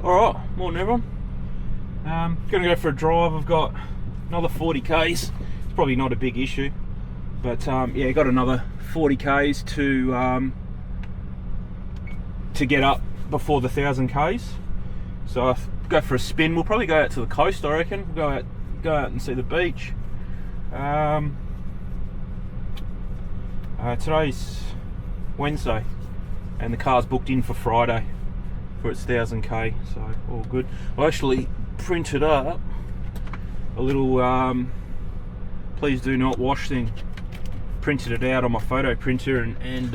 Alright, morning everyone. Gonna go for a drive. I've got another 40 k's. It's probably not a big issue, but yeah, got another 40 k's to get up before the 1000 k's. So I'll go for a spin. We'll probably go out to the coast, I reckon. We'll go out and see the beach. Today's Wednesday, and the car's booked in for Friday for its 1000k, so all good. I actually printed up a little please do not wash thing. Printed it out on my photo printer and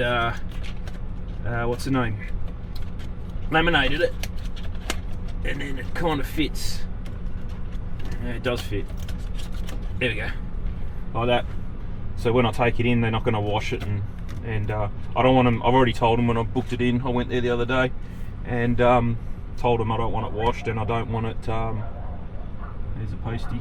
what's the name? Laminated it, and then it kind of fits. Yeah, it does fit. There we go, like that. So when I take it in, they're not going to wash it, and I don't want them. I've already told them when I booked it in. I went there the other day and told them I don't want it washed, and I don't want it. There's a pasty.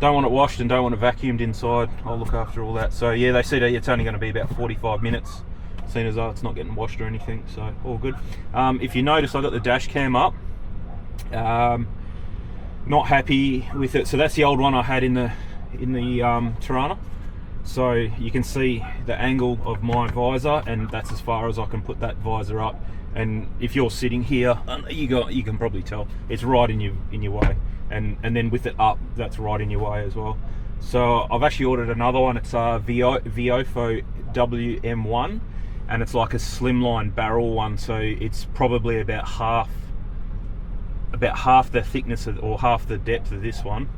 Don't want it washed and don't want it vacuumed inside. I'll look after all that. So yeah, they said it's only going to be about 45 minutes, seeing as though it's not getting washed or anything. So all good. If you notice, I got the dash cam up. Not happy with it. So that's the old one I had in the Tirana. So you can see the angle of my visor, and that's as far as I can put that visor up. And if you're sitting here, you can probably tell it's right in your way. And then with it up, that's right in your way as well. So I've actually ordered another one. It's a Viofo WM1, and it's like a slimline barrel one. So it's probably about half the thickness or half the depth of this one,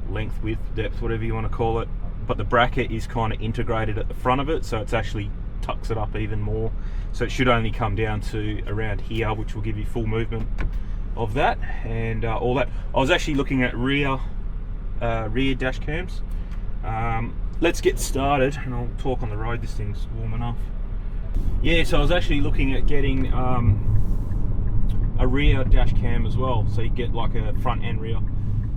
length, width, depth, whatever you want to call it. But the bracket is kind of integrated at the front of it, so it's actually tucks it up even more. So it should only come down to around here, which will give you full movement of that and all that. I was actually looking at rear dash cams. Let's get started, and I'll talk on the road. This thing's warm enough. Yeah, so I was actually looking at getting a rear dash cam as well, so you get like a front and rear.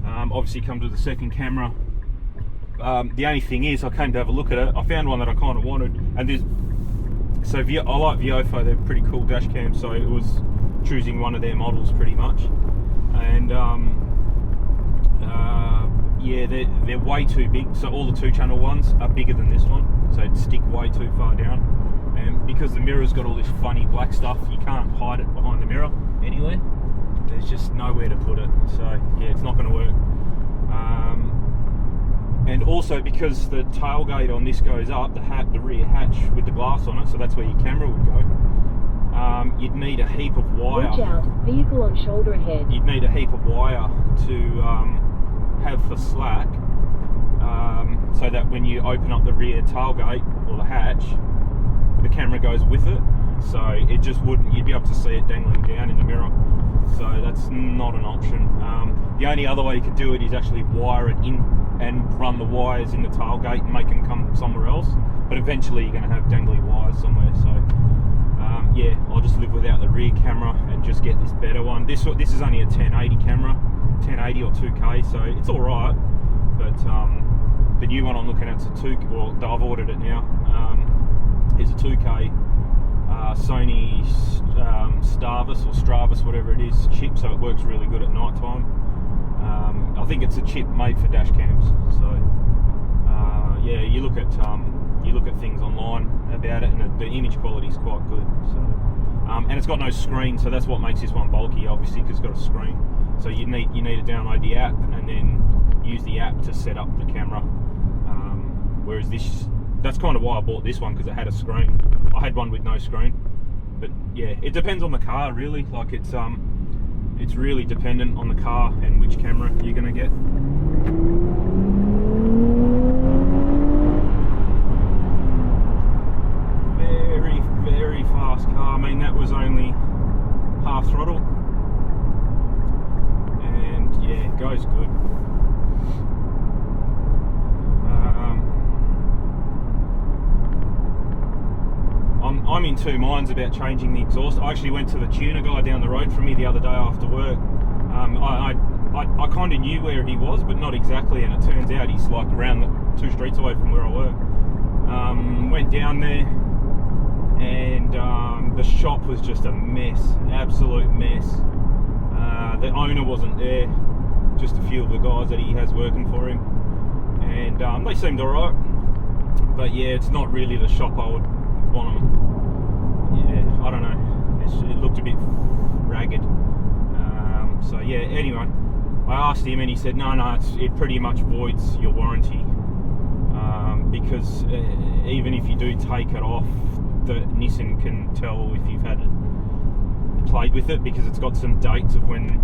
Obviously comes with a second camera. The only thing is, I came to have a look at it. I found one that I kind of wanted, and I like Viofo. They're pretty cool dash cams, so it was choosing one of their models pretty much. And yeah, they're way too big. So all the 2-channel ones are bigger than this one, so it'd stick way too far down. And because the mirror's got all this funny black stuff, you can't hide it behind the mirror anywhere. There's just nowhere to put it. So yeah, it's not going to work. And also because the tailgate on this goes up, the rear hatch with the glass on it, so that's where your camera would go. You'd need a heap of wire. Watch out, vehicle on shoulder ahead. You'd need a heap of wire to have for slack, so that when you open up the rear tailgate or the hatch, the camera goes with it. So it just wouldn't. You'd be able to see it dangling down in the mirror. So that's not an option. The only other way you could do it is actually wire it in and run the wires in the tailgate and make them come somewhere else. But eventually you're going to have dangly wires somewhere. So yeah, I'll just live without the rear camera and just get this better one. This is only a 1080 camera, 1080 or 2K, so it's all right. But the new one I'm looking at is a I've ordered it now. Is a 2K Sony Starvis or Stravis, whatever it is, chip, so it works really good at night time. I think it's a chip made for dash cams. So yeah, you look at things online about it, and the image quality is quite good. So and it's got no screen, so that's what makes this one bulky, obviously, because it's got a screen. So you need to download the app and then use the app to set up the camera. Whereas that's kind of why I bought this one, because it had a screen. I had one with no screen. But yeah, it depends on the car really. Like it's really dependent on the car and which camera you're gonna get. Very, very fast car. I mean, that was only half throttle, and yeah, it goes good. I'm in two minds about changing the exhaust. I actually went to the tuner guy down the road from me the other day after work. I kind of knew where he was, but not exactly, and it turns out he's like around the 2 streets away from where I work. Went down there, and the shop was just a mess, absolute mess. The owner wasn't there, just a few of the guys that he has working for him, and they seemed alright. But yeah, it's not really the shop I would want them. Yeah, I don't know. It looked a bit ragged. So yeah, anyway, I asked him and he said, no, it pretty much voids your warranty. Because even if you do take it off, the Nissan can tell if you've had it played with it, because it's got some dates of when,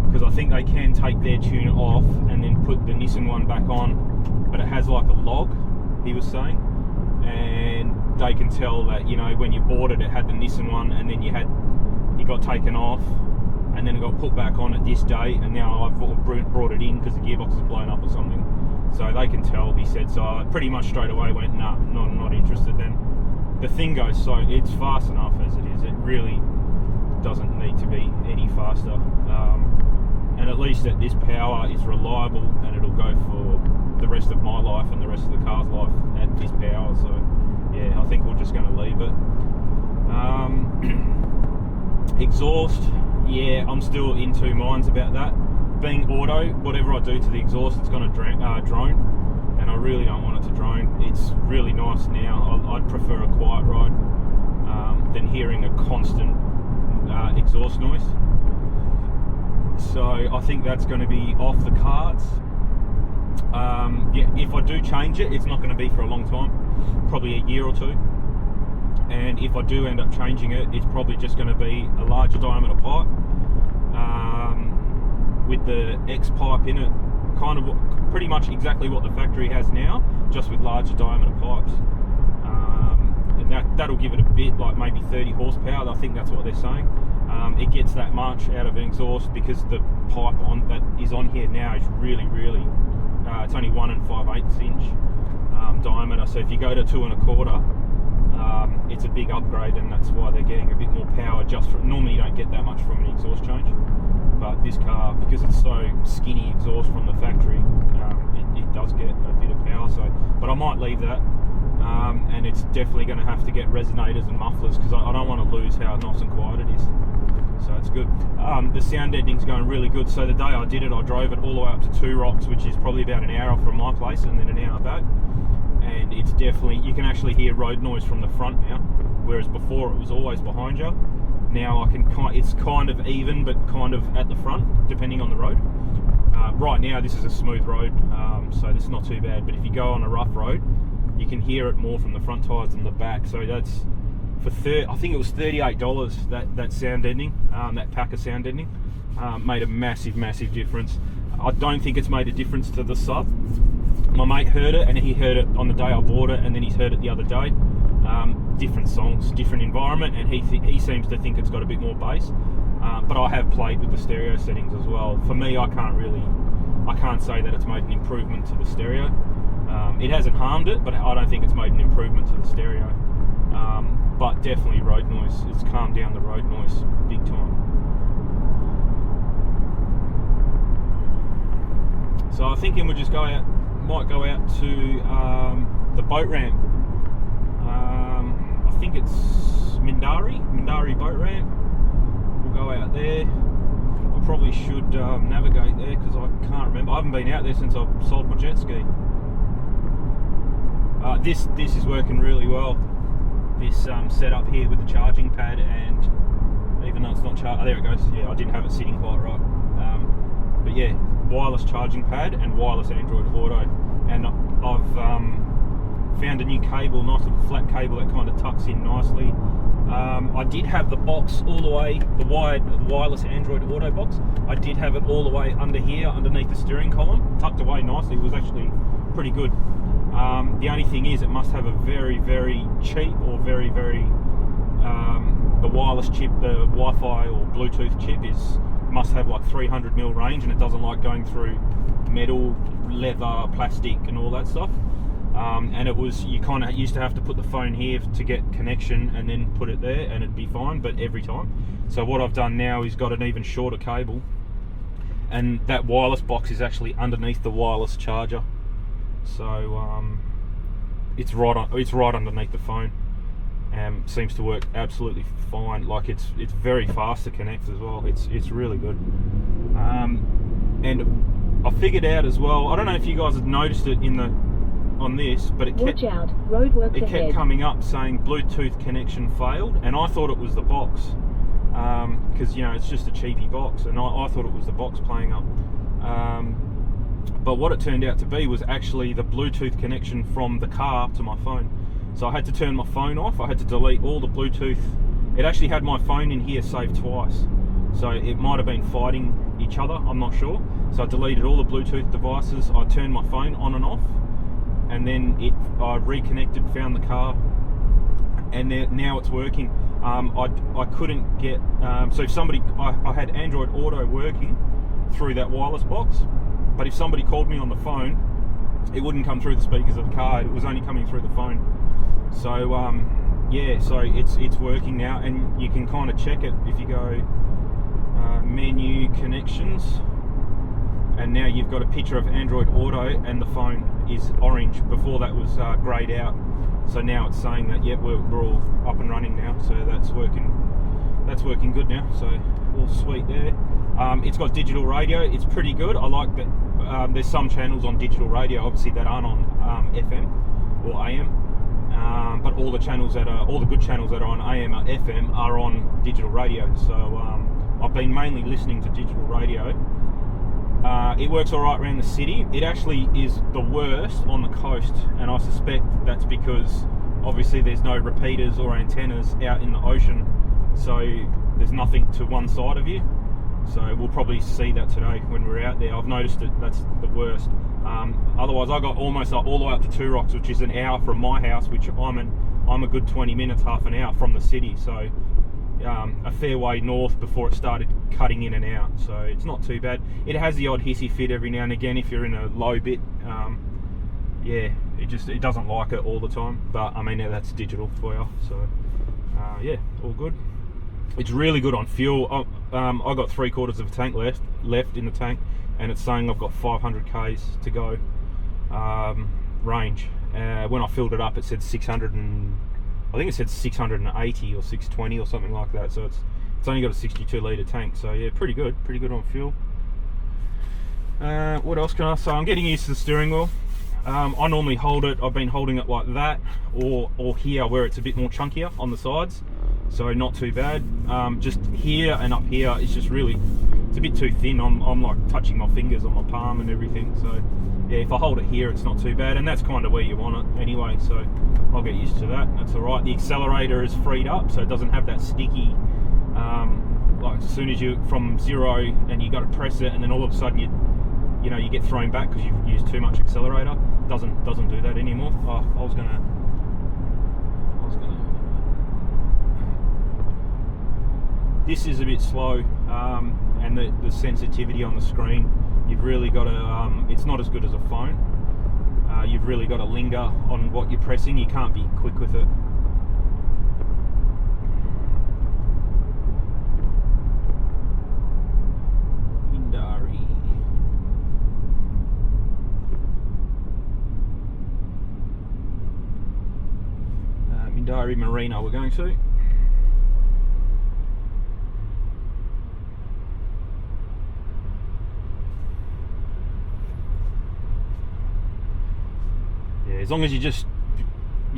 because I think they can take their tune off and then put the Nissan one back on, but it has like a log, he was saying, and they can tell that, you know, when you bought it, it had the Nissan one, and then it got taken off, and then it got put back on at this date, and now I've brought it in because the gearbox is blown up or something. So they can tell, he said. So I pretty much straight away went, nah, not interested then. The thing goes, so it's fast enough as it is. It really doesn't need to be any faster. And at least at this power, it's reliable, and it'll go for the rest of my life and the rest of the car's life at this power. So yeah, I think we're just going to leave it. Exhaust, yeah, I'm still in two minds about that. Being auto, whatever I do to the exhaust, it's going to drone, and I really don't want it to drone. It's really nice now. I'd prefer a quiet ride than hearing a constant exhaust noise. So I think that's going to be off the cards. Yeah, if I do change it, it's not going to be for a long time, probably a year or two. And if I do end up changing it, it's probably just going to be a larger diameter pipe with the X pipe in it, kind of pretty much exactly what the factory has now, just with larger diameter pipes. And that'll give it a bit, like maybe 30 horsepower. I think that's what they're saying. It gets that much out of an exhaust because the pipe that is on here now is really, it's only 1 5/8 inch diameter. So if you go to 2 1/4, it's a big upgrade, and that's why they're getting a bit more power. Normally you don't get that much from an exhaust change, but this car, because it's so skinny exhaust from the factory, it does get a bit of power. So, but I might leave that, and it's definitely going to have to get resonators and mufflers, because I don't want to lose how nice and quiet it is. So it's good. The sound editing's going really good. So the day I did it, I drove it all the way up to Two Rocks, which is probably about an hour from my place, and then an hour back. And it's definitely, you can actually hear road noise from the front now, whereas before it was always behind you. Now it's kind of even, but kind of at the front, depending on the road. Right now this is a smooth road, so this is not too bad, but if you go on a rough road, you can hear it more from the front tyres than the back. So that's, for I think it was $38, that sound deadening, that pack of sound deadening, made a massive difference. I don't think it's made a difference to the sub. My mate heard it, and he heard it on the day I bought it, and then he's heard it the other day. Different songs, different environment, and he seems to think it's got a bit more bass. But I have played with the stereo settings as well. For me, I can't say that it's made an improvement to the stereo. It hasn't harmed it, but I don't think it's made an improvement to the stereo. But definitely road noise. It's calmed down the road noise big time. So I'm thinking we'll just might go out to the boat ramp. I think it's Mindari boat ramp. We'll go out there. I probably should navigate there, because I can't remember. I haven't been out there since I sold my jet ski. This is working really well. This setup here with the charging pad, and even though it's not charged, there it goes. Yeah, I didn't have it sitting quite right. But yeah, wireless charging pad and wireless Android Auto, and I've found a new cable, nice little flat cable that kind of tucks in nicely. I did have the box all the way, the wireless Android Auto box, I did have it all the way under here, underneath the steering column, tucked away nicely. It was actually pretty good. The only thing is, it must have a very cheap, or the wireless chip, the Wi-Fi or Bluetooth chip must have like 300mm range, and it doesn't like going through metal, leather, plastic and all that stuff. And you kind of used to have to put the phone here to get connection and then put it there, and it'd be fine, but every time. So what I've done now is got an even shorter cable, and that wireless box is actually underneath the wireless charger. So it's right underneath the phone, Seems to work absolutely fine. Like it's very fast to connect as well. It's really good. And I figured out as well, I don't know if you guys have noticed it on this, but it Watch out, roadworks kept ahead. coming up saying Bluetooth connection failed, and I thought it was the box, because it's just a cheapy box, and I thought it was the box playing up. But what it turned out to be was actually the Bluetooth connection from the car to my phone. So I had to turn my phone off. I had to delete all the Bluetooth. It actually had my phone in here saved twice. So it might have been fighting each other, I'm not sure. So I deleted all the Bluetooth devices. I turned my phone on and off, and then I reconnected, found the car, and now it's working. I couldn't get, so if somebody, I had Android Auto working through that wireless box, but if somebody called me on the phone, it wouldn't come through the speakers of the car. It was only coming through the phone. So yeah, so it's working now, and you can kind of check it if you go menu connections, and now you've got a picture of Android Auto and the phone is orange. Before that was greyed out, so now it's saying that yep, we're all up and running now. So that's working good now, so all sweet there. It's got digital radio. It's pretty good. I like that. There's some channels on digital radio obviously that aren't on FM or AM, but all the good channels that are on AM or FM are on digital radio. So I've been mainly listening to digital radio. It works all right around the city. It actually is the worst on the coast, and I suspect that's because obviously there's no repeaters or antennas out in the ocean, so there's nothing to one side of you. So we'll probably see that today when we're out there. I've noticed that that's the worst. Otherwise, I got almost all the way up to Two Rocks, which is an hour from my house, which I'm a good 20 minutes, half an hour from the city. So a fair way north before it started cutting in and out. So it's not too bad. It has the odd hissy fit every now and again if you're in a low bit. Yeah, it doesn't like it all the time. But I mean, that's digital for you. So yeah, all good. It's really good on fuel. I got 3/4 of a tank left in the tank, and it's saying I've got 500 k's to go range. When I filled it up, it said 600 and I think it said 680 or 620 or something like that. So it's only got a 62 litre tank. So yeah, pretty good on fuel. What else can I say? I'm getting used to the steering wheel. I normally hold it. I've been holding it like that, or here where it's a bit more chunkier on the sides. So not too bad. Just here and up here, it's just really, it's a bit too thin. I'm like touching my fingers on my palm and everything. So yeah, if I hold it here, it's not too bad, and that's kind of where you want it anyway. So I'll get used to that. That's all right. The accelerator is freed up, so it doesn't have that sticky. Like as soon as you from zero and you got to press it, and then all of a sudden you get thrown back because you've used too much accelerator. Doesn't do that anymore. Oh, I was gonna. This is a bit slow, and the sensitivity on the screen, you've really got to, it's not as good as a phone. You've really got to linger on what you're pressing. You can't be quick with it. Mindari Marina we're going to. As long as you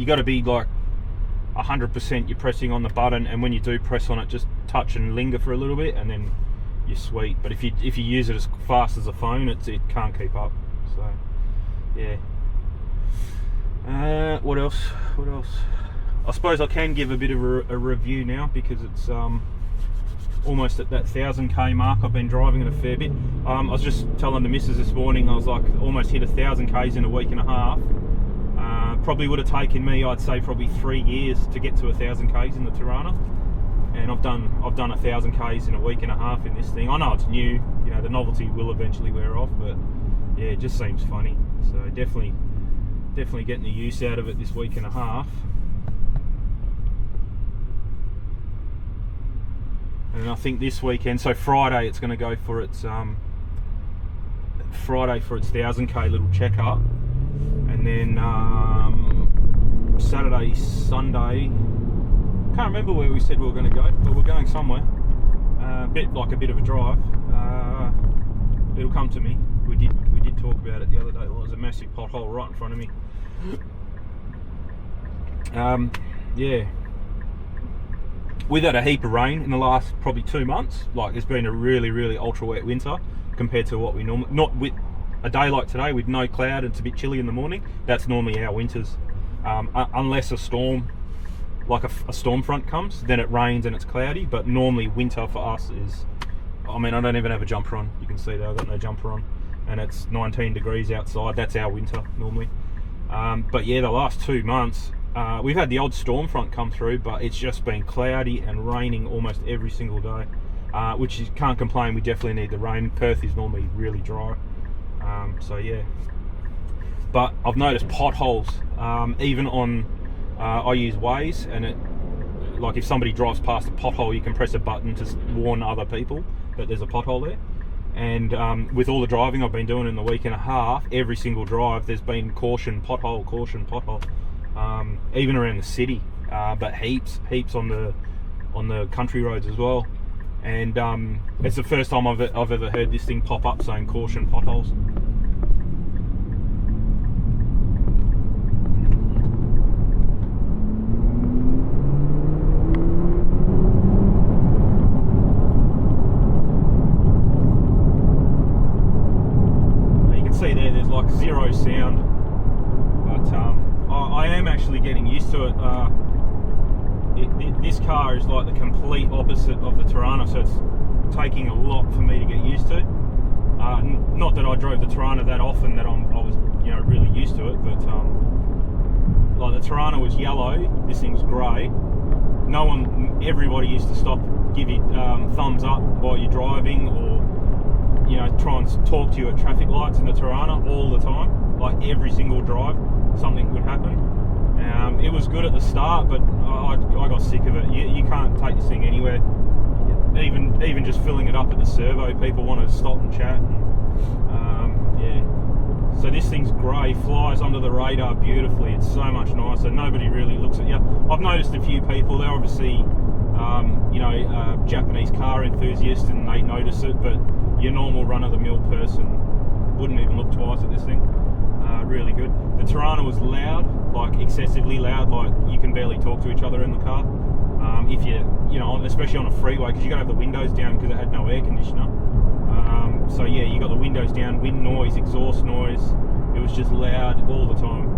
got to be like 100%, you're pressing on the button, and when you do press on it, just touch and linger for a little bit, and then you're sweet. But if you use it as fast as a phone, it can't keep up. So yeah. What else? I suppose I can give a bit of a review now, because it's almost at that 1,000k mark. I've been driving it a fair bit. I was just telling the missus this morning, I was like, almost hit 1,000 k's in a week and a half. Probably would have taken me, I'd say, probably 3 years to get to 1,000 k's in the Tirana, and I've done 1,000 k's in a week and a half in this thing. I know it's new, the novelty will eventually wear off, but yeah, it just seems funny. So definitely getting the use out of it this week and a half. And I think this weekend, so Friday, it's going to go for its 1,000k little checkup, and then Saturday, Sunday, can't remember where we said we were going to go, but we're going somewhere. A bit of a drive. It'll come to me. We did talk about it the other day. Well, there's a massive pothole right in front of me. Yeah. We've had a heap of rain in the last probably 2 months. Like, it's been a really, really ultra wet winter compared to what we normally, not with a day like today with no cloud and it's a bit chilly in the morning. That's normally our winters. Unless a storm, like a storm front comes, then it rains and it's cloudy. But normally winter for us is, I mean, I don't even have a jumper on. You can see that I've got no jumper on, and it's 19 degrees outside. That's our winter normally. But yeah, the last 2 months, we've had the odd storm front come through, but it's just been cloudy and raining almost every single day, which you can't complain. We definitely need the rain. Perth is normally really dry, so yeah. But I've noticed potholes, even on, I use Waze, and it, like if somebody drives past a pothole, you can press a button to warn other people that there's a pothole there. And with all the driving I've been doing in the week and a half, every single drive there's been caution, pothole, caution, pothole. Even around the city, but heaps on the country roads as well. And it's the first time I've ever heard this thing pop up saying caution, potholes. See there's like zero sound, but I am actually getting used to it. This car is like the complete opposite of the Tirana, so it's taking a lot for me to get used to. Not that I drove the Tirana that often that I was really used to it, but like the Tirana was yellow, this thing's grey. Everybody used to stop, give you thumbs up while you're driving, or try and talk to you at traffic lights in the Tirana all the time. Like every single drive, something would happen. It was good at the start, but I got sick of it. You can't take this thing anywhere. Even just filling it up at the servo, people want to stop and chat. Yeah. So this thing's grey, flies under the radar beautifully. It's so much nicer. Nobody really looks at you. I've noticed a few people. They're obviously, Japanese car enthusiasts, and they notice it, but your normal run-of-the-mill person wouldn't even look twice at this thing. Really good. The Tirana was loud, like excessively loud, like you can barely talk to each other in the car. If especially on a freeway, because you got to have the windows down because it had no air conditioner. So yeah, you got the windows down, wind noise, exhaust noise. It was just loud all the time.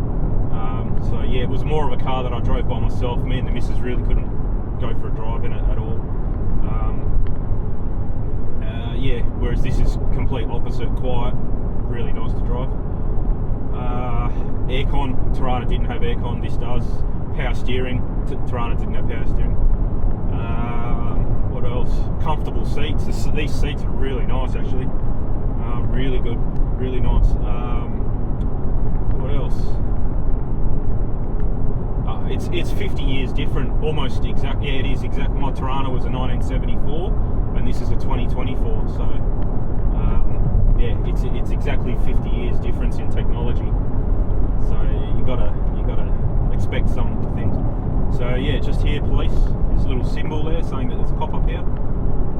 So yeah, it was more of a car that I drove by myself. Me and the missus really couldn't go for a drive in it at all. Yeah, whereas this is complete opposite, quiet, really nice to drive. Aircon, Tirana didn't have aircon, this does. Power steering, Tirana didn't have power steering. What else? Comfortable seats. These seats are really nice actually. Really good, really nice. What else? It's 50 years different, almost exact. Yeah, it is exact. My Tirana was a 1974, and this is a 2024. So yeah, it's exactly 50 years difference in technology. So you gotta expect some things. So yeah, just here, police. This little symbol there saying that there's a cop up here.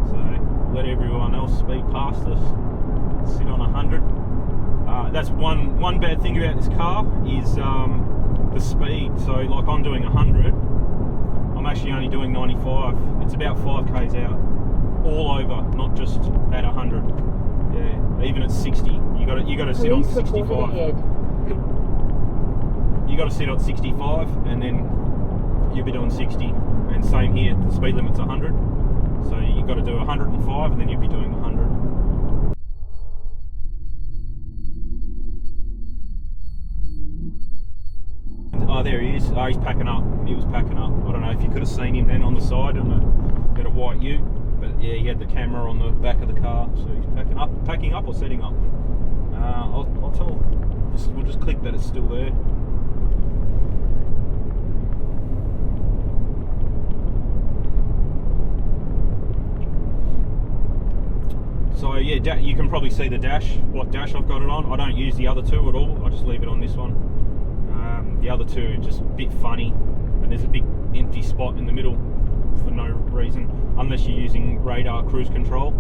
So let everyone else speed past us. Sit on 100. That's one bad thing about this car is the speed. So like I'm doing 100. I'm actually only doing 95. It's about 5k's out, all over, not just at 100. Yeah, even at 60, you got to sit on 65. You got to sit on 65, and then you'll be doing 60. And same here, the speed limit's 100. So you got to do 105, and then you'll be doing 100. Oh, there he is. Oh, he's packing up. He was packing up. I don't know if you could have seen him then on the side had a white ute, but yeah, he had the camera on the back of the car, so he's packing up or setting up. I'll tell. We'll just click that it's still there. So yeah, you can probably see the dash, what dash I've got it on. I don't use the other two at all. I just leave it on this one. The other two are just a bit funny, and there's a big empty spot in the middle. for no reason, unless you're using radar cruise control,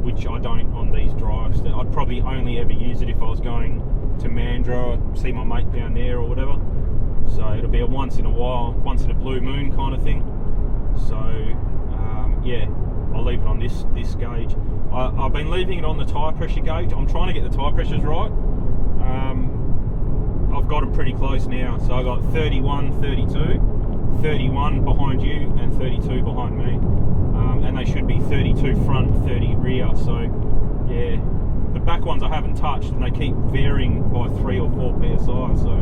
which I don't on these drives. I'd probably only ever use it if I was going to Mandurah, see my mate down there or whatever. So it'll be a once in a while, once in a blue moon kind of thing. So yeah, I'll leave it on this gauge. I've been leaving it on the tyre pressure gauge. I'm trying to get the tyre pressures right. I've got them pretty close now. So I got 31, 32, 31 behind you and 32 behind me. And they should be 32 front, 30 rear. So yeah, the back ones I haven't touched, and they keep varying by 3 or 4 psi. So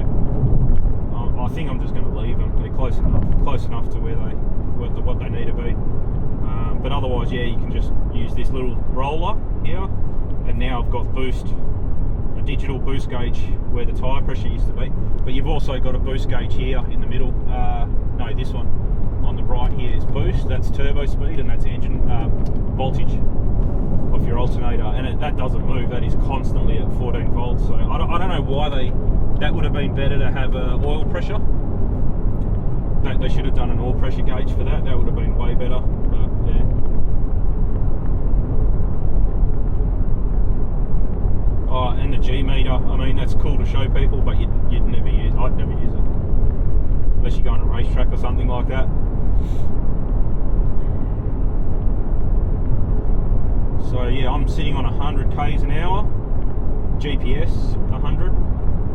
I think I'm just going to leave them. They're close enough to what they need to be. But otherwise, yeah, you can just use this little roller here, and now I've got a digital boost gauge where the tyre pressure used to be. But you've also got a boost gauge here in the middle. No, this one on the right here is boost. That's turbo speed, and that's engine voltage of your alternator, and that doesn't move. That is constantly at 14 volts. So I don't know why that would have been better to have oil pressure. They should have done an oil pressure gauge for that. That would have been way better. But yeah. Oh, and the G meter. I mean, that's cool to show people, but I'd never use it unless you go on a racetrack or something like that. So yeah, I'm sitting on 100 k's an hour. GPS 100.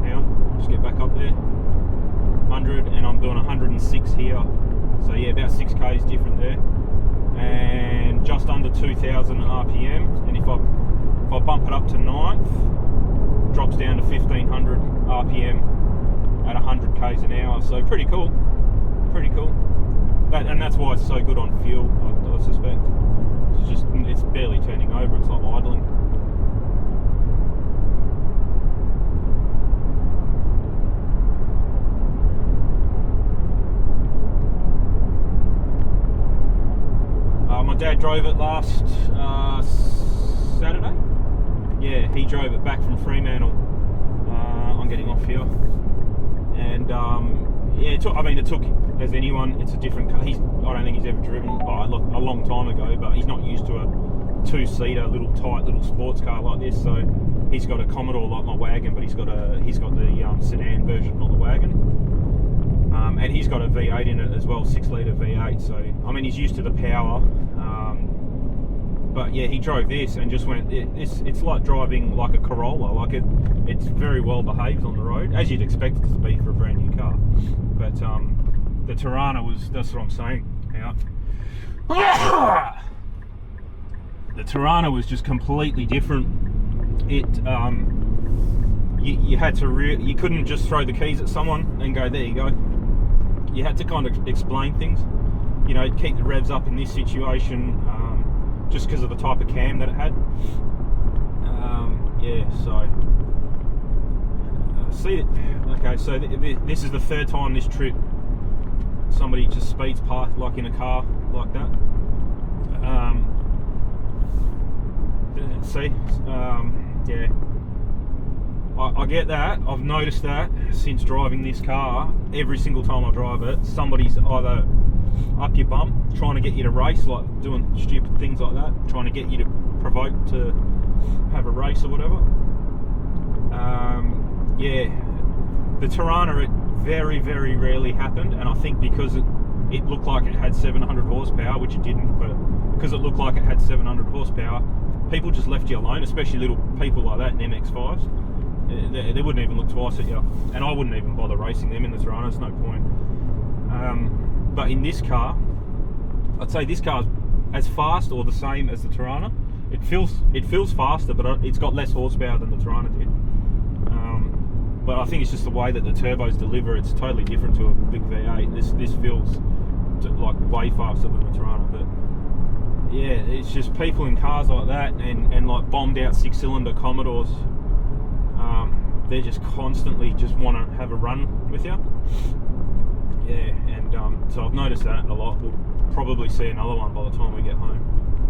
Hang on, just get back up there. 100, and I'm doing 106 here. So yeah, about 6 k's different there, and just under 2,000 RPM. And if I bump it up to 9th, drops down to 1,500 RPM at 100 k's an hour. So pretty cool. And that's why it's so good on fuel, I suspect. It's barely turning over. It's like idling. My dad drove it last Saturday. Yeah, he drove it back from Fremantle. I'm getting off here, and yeah, it took as anyone. It's a different car. I don't think he's ever driven a long time ago, but he's not used to a 2-seater tight little sports car like this. So he's got a Commodore like my wagon, but he's got the sedan version, not the wagon. And he's got a V8 in it as well, 6-litre V8. So I mean, he's used to the power. But yeah, he drove this and just went. It's like driving like a Corolla. Like it's very well behaved on the road, as you'd expect it to be for a brand new car. But the Tirana that's what I'm saying. The Tirana was just completely different. It you had to you couldn't just throw the keys at someone and go, there you go. You had to kind of explain things, keep the revs up in this situation, just because of the type of cam that it had. Yeah, so see it. Okay, so this is the 3rd time this trip somebody just speeds past, like in a car like that. See, yeah. I get that. I've noticed that since driving this car. Every single time I drive it, somebody's either up your bum trying to get you to race, like doing stupid things like that, trying to get you to provoke to have a race or whatever. Yeah, the Tirana, it very, very rarely happened, and I think because it looked like it had 700 horsepower, which it didn't, but because it looked like it had 700 horsepower, people just left you alone, especially little people like that in MX-5s. They wouldn't even look twice at you, and I wouldn't even bother racing them in the Tirana. It's no point. But in this car, I'd say this car's as fast or the same as the Tirana. It feels faster, but it's got less horsepower than the Tirana did. But I think it's just the way that the turbos deliver. It's totally different to a big V8. This feels like way faster than the Tirana. But yeah, it's just people in cars like that and like bombed out 6-cylinder Commodores. They just constantly just want to have a run with you. Yeah, and so I've noticed that a lot. We'll probably see another one by the time we get home.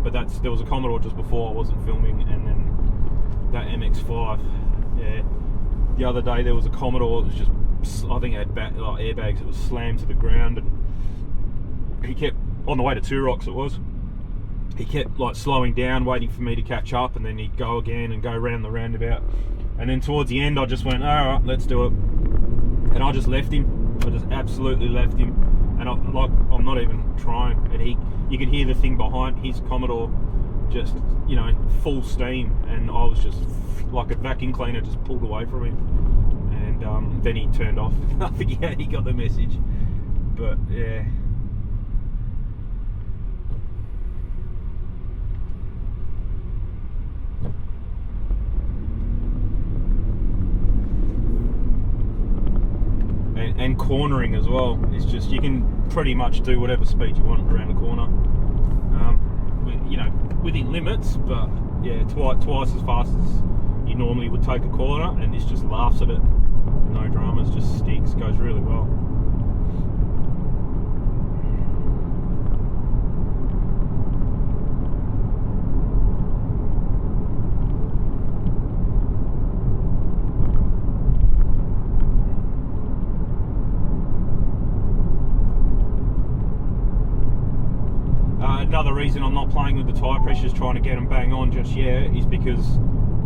But there was a Commodore just before I wasn't filming, and then that MX-5. Yeah, the other day there was a Commodore. It was just, I think it had airbags. It was slammed to the ground, and he kept on the way to Two Rocks it was. He kept like slowing down, waiting for me to catch up, and then he'd go again and go round the roundabout. And then towards the end, I just went, all right, let's do it. And I just left him. I just absolutely left him. And I'm not even trying. And you could hear the thing behind his Commodore, just, you know, full steam. And I was just like a vacuum cleaner, just pulled away from him. And then he turned off. I think he got the message. But yeah. And cornering as well. It's just, you can pretty much do whatever speed you want around the corner. You know, within limits, but yeah, twice as fast as you normally would take a corner, and this just laughs at it. No dramas, just sticks, goes really well. Another reason I'm not playing with the tyre pressures, trying to get them bang on just yet, is because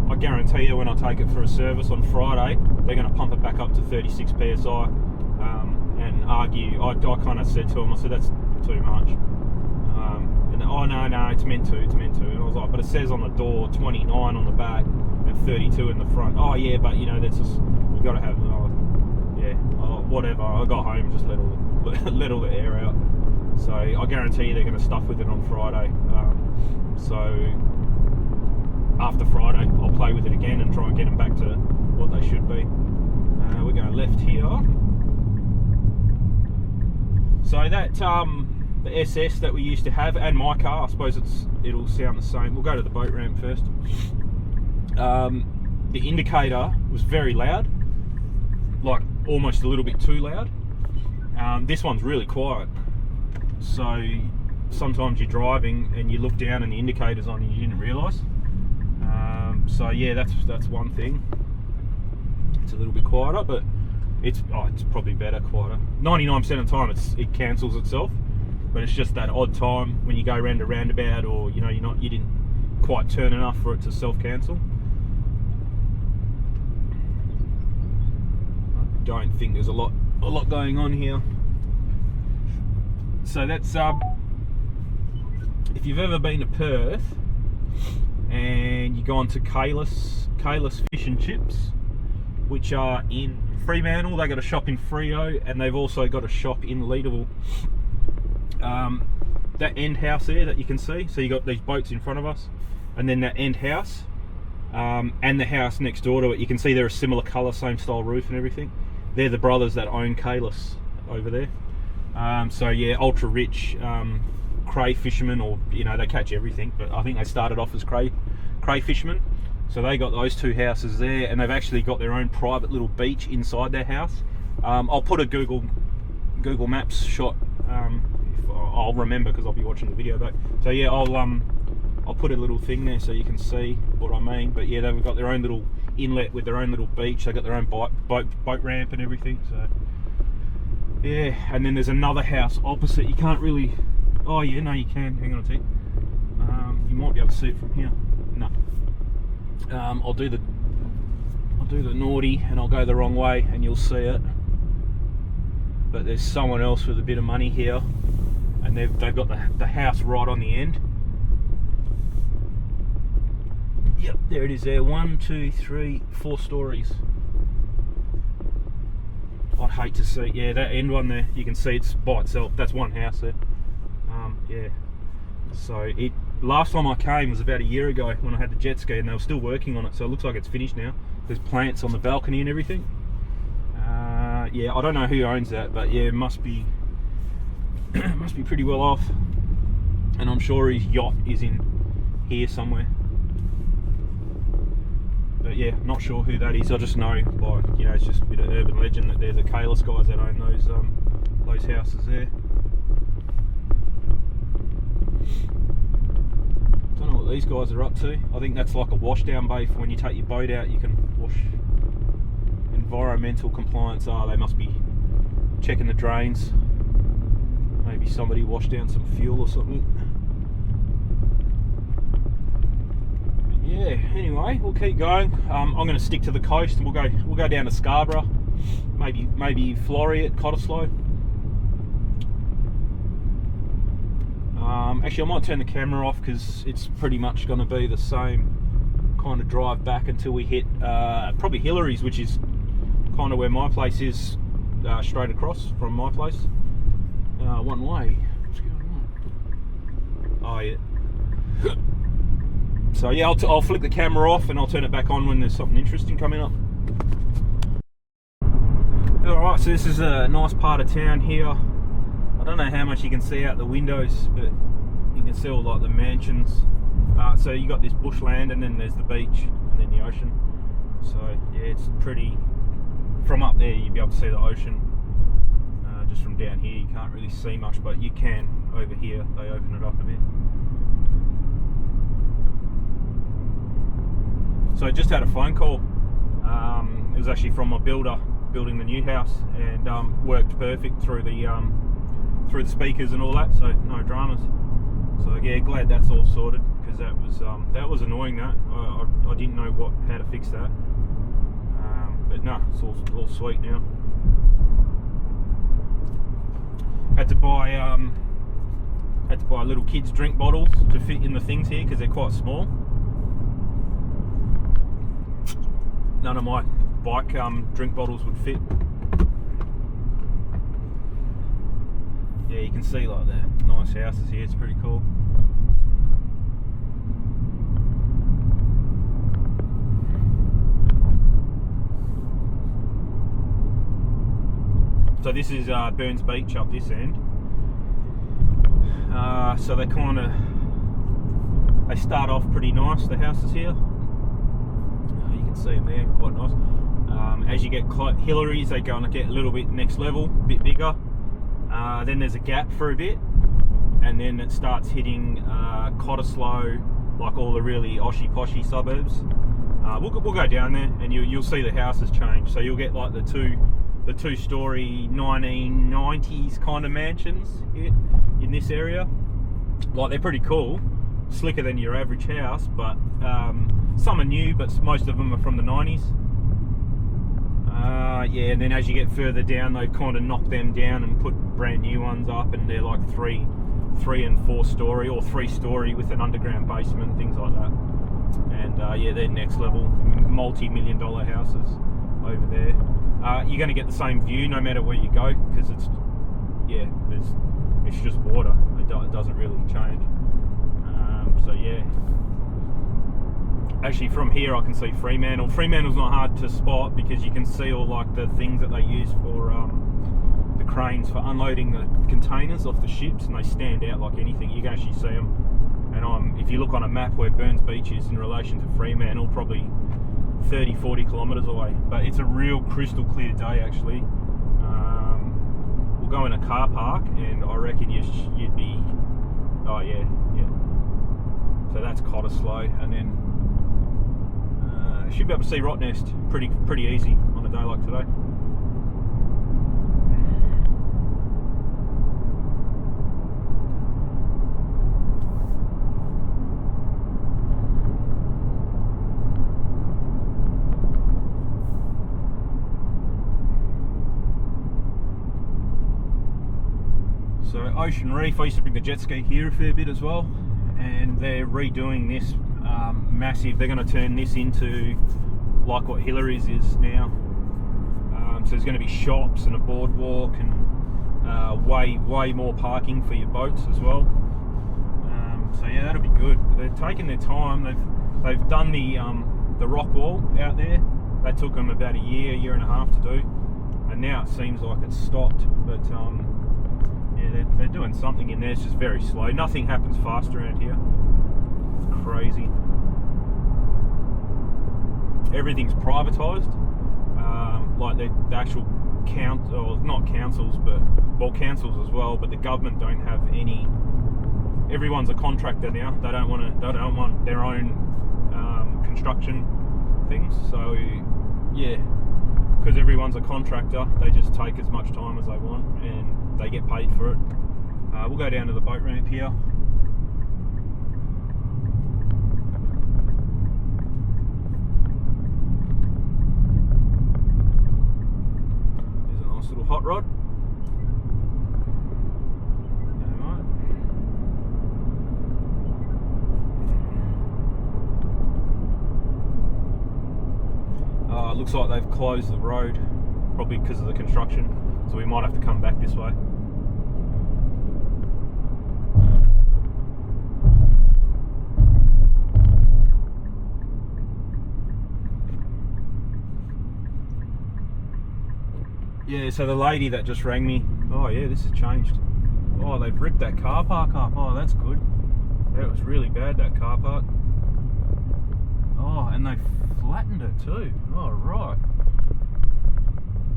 I guarantee you when I take it for a service on Friday, they're going to pump it back up to 36 PSI and argue. I kind of said to them, I said, that's too much. And oh no, it's meant to. And I was like, but it says on the door 29 on the back and 32 in the front. Oh yeah, but you know, that's just, you got to have, whatever. I got home and just let all the air out. So I guarantee you they're going to stuff with it on Friday. So after Friday, I'll play with it again and try and get them back to what they should be. We're going left here. So that the SS that we used to have, and my car, I suppose it'll sound the same. We'll go to the boat ramp first. The indicator was very loud, like almost a little bit too loud. This one's really quiet. So sometimes you're driving and you look down and the indicator's on and you didn't realise. So yeah, that's one thing. It's a little bit quieter, but it's probably better quieter. 99% of the time it cancels itself, but it's just that odd time when you go around a roundabout, or you know you didn't quite turn enough for it to self-cancel. I don't think there's a lot going on here. So that's if you've ever been to Perth and you go on to Kalis Fish and Chips, which are in Fremantle. They got a shop in Freo, and they've also got a shop in Leederville. That end house there that you can see, so you got these boats in front of us, and then that end house, and the house next door to it, you can see they're a similar colour, same style roof and everything. They're the brothers that own Kalis over there. So yeah, ultra rich cray fishermen, or you know, they catch everything, but I think they started off as cray fishermen. So they got those two houses there, and they've actually got their own private little beach inside their house. I'll put a Google Maps shot, if I'll remember, because I'll be watching the video back. So yeah, I'll put a little thing there so you can see what I mean. But yeah, they've got their own little inlet with their own little beach. They got their own boat ramp and everything. So yeah, and then there's another house opposite. You can't really. Oh yeah, no, you can. Hang on a tick. You might be able to see it from here. No. I'll do the naughty and I'll go the wrong way and you'll see it. But there's someone else with a bit of money here, and they've got the house right on the end. Yep, there it is there. 1, 2, 3, 4 stories. I'd hate to see, yeah, that end one there, you can see it's by itself. That's one house there. Yeah. So last time I came was about a year ago when I had the jet ski, and they were still working on it, so it looks like it's finished now. There's plants on the balcony and everything. Yeah, I don't know who owns that, but yeah, it must be pretty well off. And I'm sure his yacht is in here somewhere. But yeah, not sure who that is. I just know by, you know, it's just a bit of urban legend that they're the Kalis guys that own those houses there. Don't know what these guys are up to. I think that's like a washdown bay for when you take your boat out. You can wash. Environmental compliance. Oh, they must be checking the drains. Maybe somebody washed down some fuel or something. Yeah, anyway, we'll keep going. I'm going to stick to the coast, and we'll go down to Scarborough, maybe Floreat, Cottesloe. Actually, I might turn the camera off because it's pretty much going to be the same kind of drive back until we hit probably Hillary's, which is kind of where my place is, straight across from my place. One way. What's going on? Oh yeah. So yeah, I'll flick the camera off and I'll turn it back on when there's something interesting coming up. Alright, so this is a nice part of town here. I don't know how much you can see out the windows, but you can see all like the mansions. So you got this bushland, and then there's the beach, and then the ocean. So yeah, it's pretty. From up there, you'll be able to see the ocean. Just from down here, you can't really see much, but you can over here. They open it up a bit. So I just had a phone call. It was actually from my builder building the new house, and worked perfect through the speakers and all that. So no dramas. So yeah, glad that's all sorted, because that was annoying. That I didn't know how to fix that. But no, it's all sweet now. Had to buy little kids' drink bottles to fit in the things here because they're quite small. None of my bike drink bottles would fit. Yeah, you can see like the nice houses here. It's pretty cool. So this is Burns Beach up this end. So they start off pretty nice, the houses here. You can see them there, quite nice. As you get Hillary's, they go and get a little bit next level, a bit bigger. Then there's a gap for a bit, and then it starts hitting Cottesloe, like all the really oshy-poshy suburbs. We'll go down there, and you'll see the houses change. So you'll get like the two-story 1990s kind of mansions here in this area. Like, they're pretty cool, slicker than your average house, but some are new, but most of them are from the 90s. Yeah, and then as you get further down, they kind of knock them down and put brand new ones up, and they're like three and 4 story, or 3-story with an underground basement, things like that. And yeah, they're next level, multi-million-dollar houses over there. You're going to get the same view no matter where you go, because it's just water. It doesn't really change. So yeah, actually from here I can see Fremantle. Fremantle's not hard to spot because you can see all like the things that they use for the cranes for unloading the containers off the ships, and they stand out like anything. You can actually see them. And if you look on a map where Burns Beach is in relation to Fremantle, probably 30-40 kilometres away, but it's a real crystal clear day actually. We'll go in a car park, and I reckon you'd be, oh yeah. So that's Cottesloe, and then should be able to see Rottnest pretty easy on a day like today. So Ocean Reef, I used to bring the jet ski here a fair bit as well, and they're redoing this massive. They're going to turn this into like what Hillary's is now. So there's going to be shops and a boardwalk, and way more parking for your boats as well. So yeah, that'll be good. They're taking their time. They've done the rock wall out there. That took them about a year and a half to do, and now it seems like it's stopped. But yeah, they're doing something in there. It's just very slow. Nothing happens fast around here. It's crazy. Everything's privatised. Like the actual or not councils, but well, councils as well. But the government don't have any. Everyone's a contractor now. They don't want their own construction things. So yeah, because everyone's a contractor, they just take as much time as they want, and they get paid for it. We'll go down to the boat ramp here. There's a nice little hot rod. It looks like they've closed the road, probably because of the construction, so we might have to come back this way. Yeah, so the lady that just rang me, oh yeah, this has changed. Oh, they've ripped that car park up. Oh, that's good. That was really bad, that car park. Oh, and they flattened it too. Oh, right.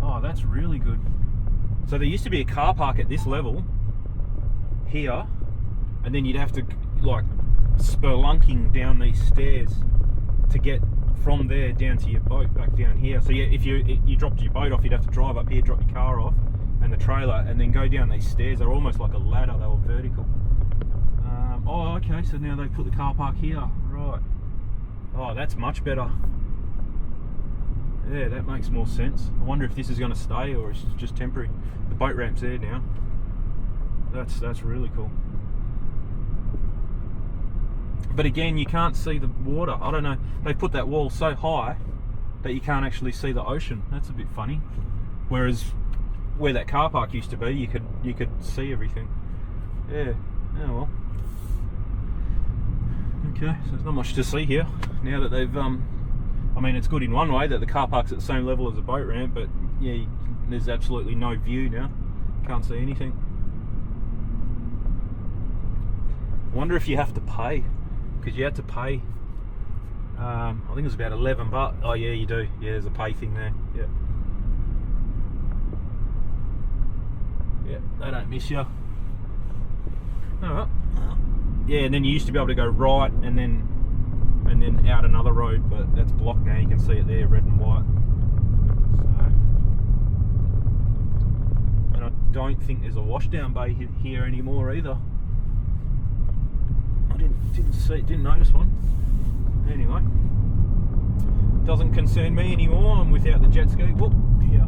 Oh, that's really good. So there used to be a car park at this level here, and then you'd have to like spelunking down these stairs to get from there down to your boat back down here. So yeah, if you dropped your boat off, you'd have to drive up here, drop your car off and the trailer, and then go down these stairs. They're almost like a ladder. They were vertical. Oh, okay. So now they put the car park here, right? Oh, that's much better. Yeah, that makes more sense. I wonder if this is going to stay or it's just temporary. The boat ramp's there now. That's really cool. But again, you can't see the water. I don't know. They put that wall so high that you can't actually see the ocean. That's a bit funny. Whereas where that car park used to be, you could see everything. Yeah. Oh well. Okay, so there's not much to see here now that they've. I mean, it's good in one way that the car park's at the same level as the boat ramp, but yeah, there's absolutely no view now. Can't see anything. I wonder if you have to pay, because you had to pay. I think it was about $11. Oh yeah, you do. Yeah, there's a pay thing there. Yeah. Yeah, they don't miss you. Alright. Yeah, and then you used to be able to go right and then out another road, but that's blocked now. You can see it there, red and white. So, and I don't think there's a washdown bay here anymore either. I didn't notice one. Anyway, doesn't concern me anymore. I'm without the jet ski. Whoop, yeah.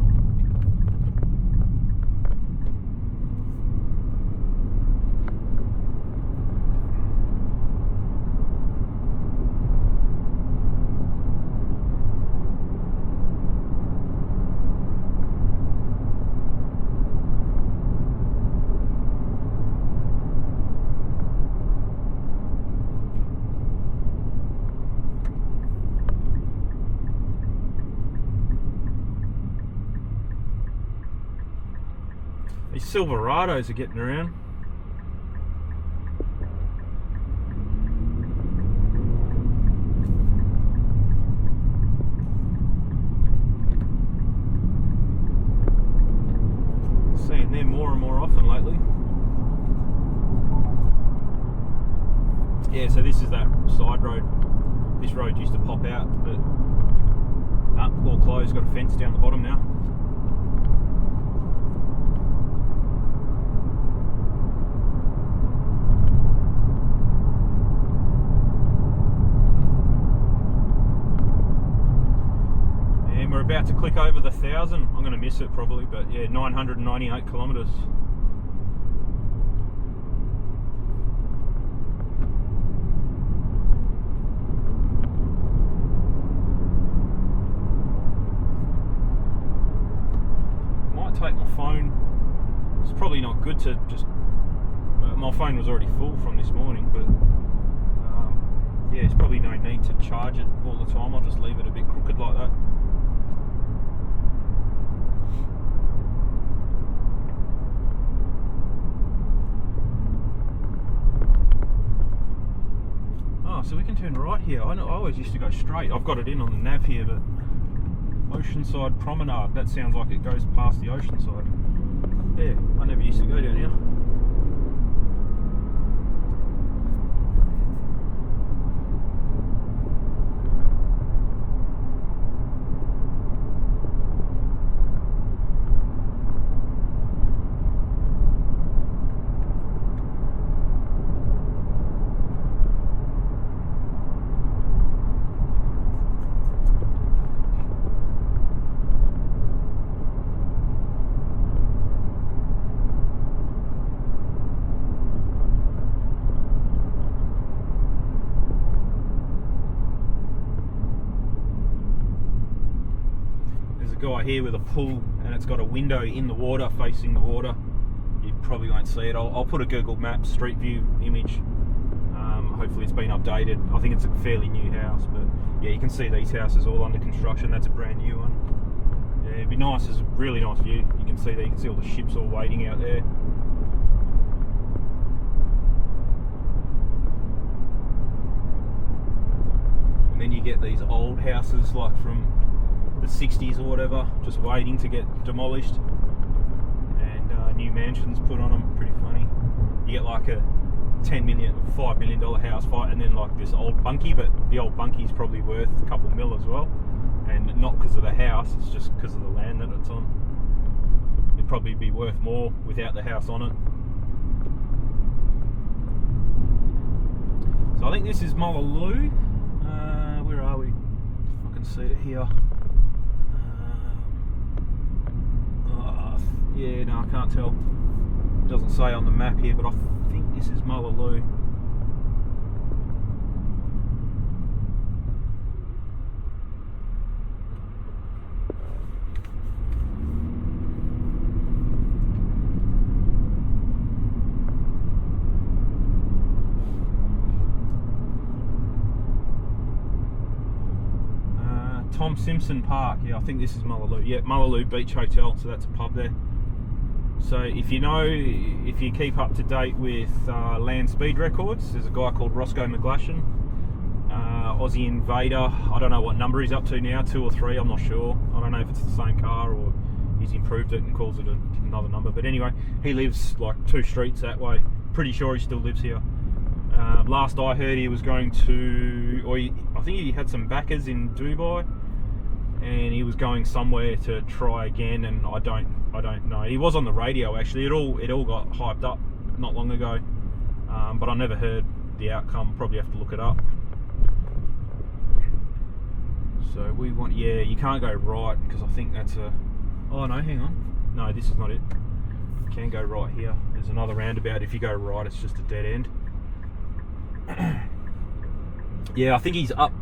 These Silverados are getting around. Seeing them more and more often lately. Yeah, so this is that side road. This road used to pop out, but all closed, got a fence down the bottom now. About to click over the 1,000. I'm going to miss it probably, but yeah, 998 kilometres. Might take my phone. It's probably not good to just. My phone was already full from this morning, but yeah, there's probably no need to charge it all the time. I'll just leave it a bit crooked like that. So we can turn right here. I always used to go straight. I've got it in on the nav here, but Oceanside Promenade. That sounds like it goes past the Oceanside. Yeah, I never used to go down here. guy here with a pool, and it's got a window in the water, facing the water. You probably won't see it. I'll put a Google Maps Street View image. Hopefully it's been updated. I think it's a fairly new house, but yeah, you can see these houses all under construction. That's a brand new one. Yeah, it'd be nice. It's a really nice view. You can see there. You can see all the ships all waiting out there. And then you get these old houses like from the 60s or whatever, just waiting to get demolished, and new mansions put on them. Pretty funny. You get like a $5 million house fight, and then like this old bunkie, but the old bunkie's probably worth a couple mil as well, and not because of the house, it's just because of the land that it's on. It'd probably be worth more without the house on it. So I think this is Mullaloo. Where are we? I can see it here. Yeah, no, I can't tell. It doesn't say on the map here, but I think this is Mullaloo. Tom Simpson Park. Yeah, I think this is Mullaloo. Yeah, Mullaloo Beach Hotel. So that's a pub there. So if you keep up to date with land speed records, there's a guy called Roscoe McGlashan, Aussie Invader. I don't know what number he's up to now, 2 or 3, I'm not sure. I don't know if it's the same car or he's improved it and calls it another number. But anyway, he lives like 2 streets that way. Pretty sure he still lives here. Last I heard, he was going to, I think he had some backers in Dubai, and he was going somewhere to try again, and I don't know. He was on the radio actually. It all got hyped up not long ago, but I never heard the outcome. Probably have to look it up. So we want, yeah, you can't go right because I think that's a. Oh no, hang on. No, this is not it. You can go right here. There's another roundabout. If you go right, it's just a dead end. Yeah, I think he's up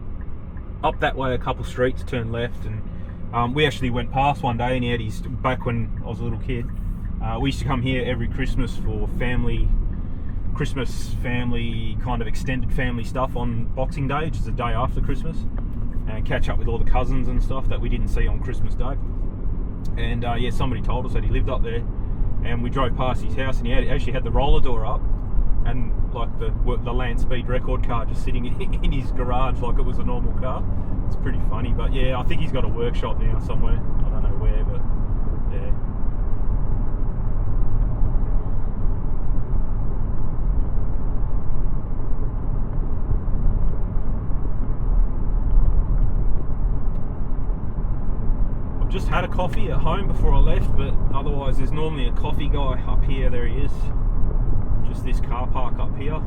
that way a couple streets, turn left, and we actually went past one day, and he had his, back when I was a little kid, we used to come here every Christmas for Christmas family kind of extended family stuff on Boxing Day, which is the day after Christmas, and catch up with all the cousins and stuff that we didn't see on Christmas Day. And yeah, somebody told us that he lived up there, and we drove past his house, and he actually had the roller door up, and like the land speed record car just sitting in his garage like it was a normal car. It's pretty funny. But yeah, I think he's got a workshop now somewhere. I don't know where, but yeah. I've just had a coffee at home before I left, but otherwise there's normally a coffee guy up here. There he is. Just this car park up here.